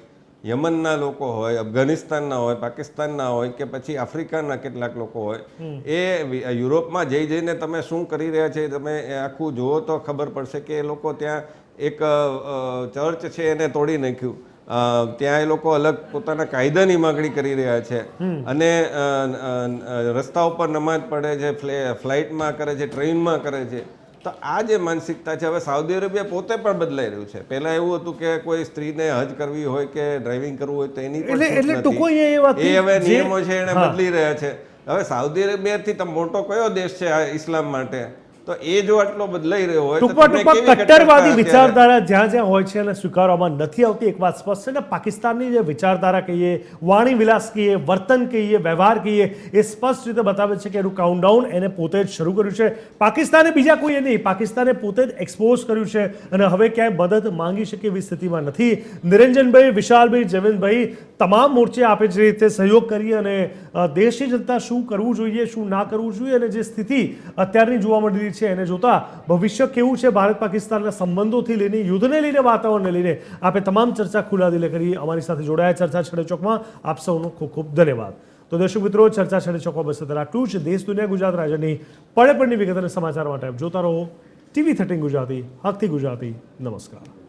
યમનના લોકો હોય, અફઘાનિસ્તાનના હોય, પાકિસ્તાનના હોય કે પછી આફ્રિકાના કેટલાક લોકો હોય, એ યુરોપમાં જઈને તમે શું કરી રહ્યા છે તમે આખું જુઓ તો ખબર પડશે કે એ લોકો ત્યાં એક ચર્ચ છે એને તોડી નાખ્યું. ત્યાં એ લોકો અલગ પોતાના કાયદાની માગણી કરી રહ્યા છે અને રસ્તા ઉપર નમાજ પડે છે, ફ્લાઇટમાં કરે છે, ટ્રેનમાં કરે છે. તો આ જે માનસિકતા છે, હવે સાઉદી અરેબિયા પોતે પણ બદલાઈ રહ્યું છે. પહેલા એવું હતું કે કોઈ સ્ત્રીને હજ કરવી હોય કે ડ્રાઇવિંગ કરવું હોય તો એની એ હવે નિયમો છે એને બદલી રહ્યા છે. હવે સાઉદી અરેબિયાથી મોટો કયો દેશ છે આ ઇસ્લામ માટે? તો એ જો આટલો બદલાઈ રહ્યો હોય તો
કટ્ટરવાદી વિચારધારા જ્યાં જ્યાં હોય છે અને સ્વીકારવામાં નથી આવતી. એક વાત સ્પષ્ટ છે ને, પાકિસ્તાનની જે વિચારધારા કહીએ, વાણી વિલાસ કહીએ, વર્તન કહીએ, વ્યવહાર કહીએ, એ સ્પષ્ટ રીતે બતાવે છે કે એનું કાઉન્ટડાઉન એને પોતે જ શરૂ કર્યું છે. પાકિસ્તાને બીજા કોઈએ નહીં, પાકિસ્તાને પોતે જ એક્સપોઝ કર્યું છે અને હવે ક્યાંય મદદ માંગી શકે એવી સ્થિતિમાં નથી. નિરંજનભાઈ, વિશાલભાઈ, જયવંતભાઈ તમામ મોરચે આપે જે રીતે સહયોગ કરી અને દેશની જનતા શું કરવું જોઈએ, શું ના કરવું જોઈએ અને જે સ્થિતિ અત્યારની જોવા મળી છે એને જોતા ભવિષ્ય કેવું છે ભારત પાકિસ્તાનના સંબંધોથી લઈને, યુદ્ધને લઈને, વાતાવરણને લઈને આપણે તમામ ચર્ચા ખુલ્લા દિલે કરી. અમારી સાથે જોડાયા ચર્ચા છડે ચોકમાં આપ સૌનો ખૂબ ખૂબ ધન્યવાદ. તો દર્શક મિત્રો, ચર્ચા છડે ચોકમાં બસ અત્યારે આટલું જ. દેશ, દુનિયા, ગુજરાત રાજ્યની પળે પળની વિગત અને સમાચાર માટે આપ જોતા રહો TV13 ગુજરાતી, હકથી ગુજરાતી. નમસ્કાર.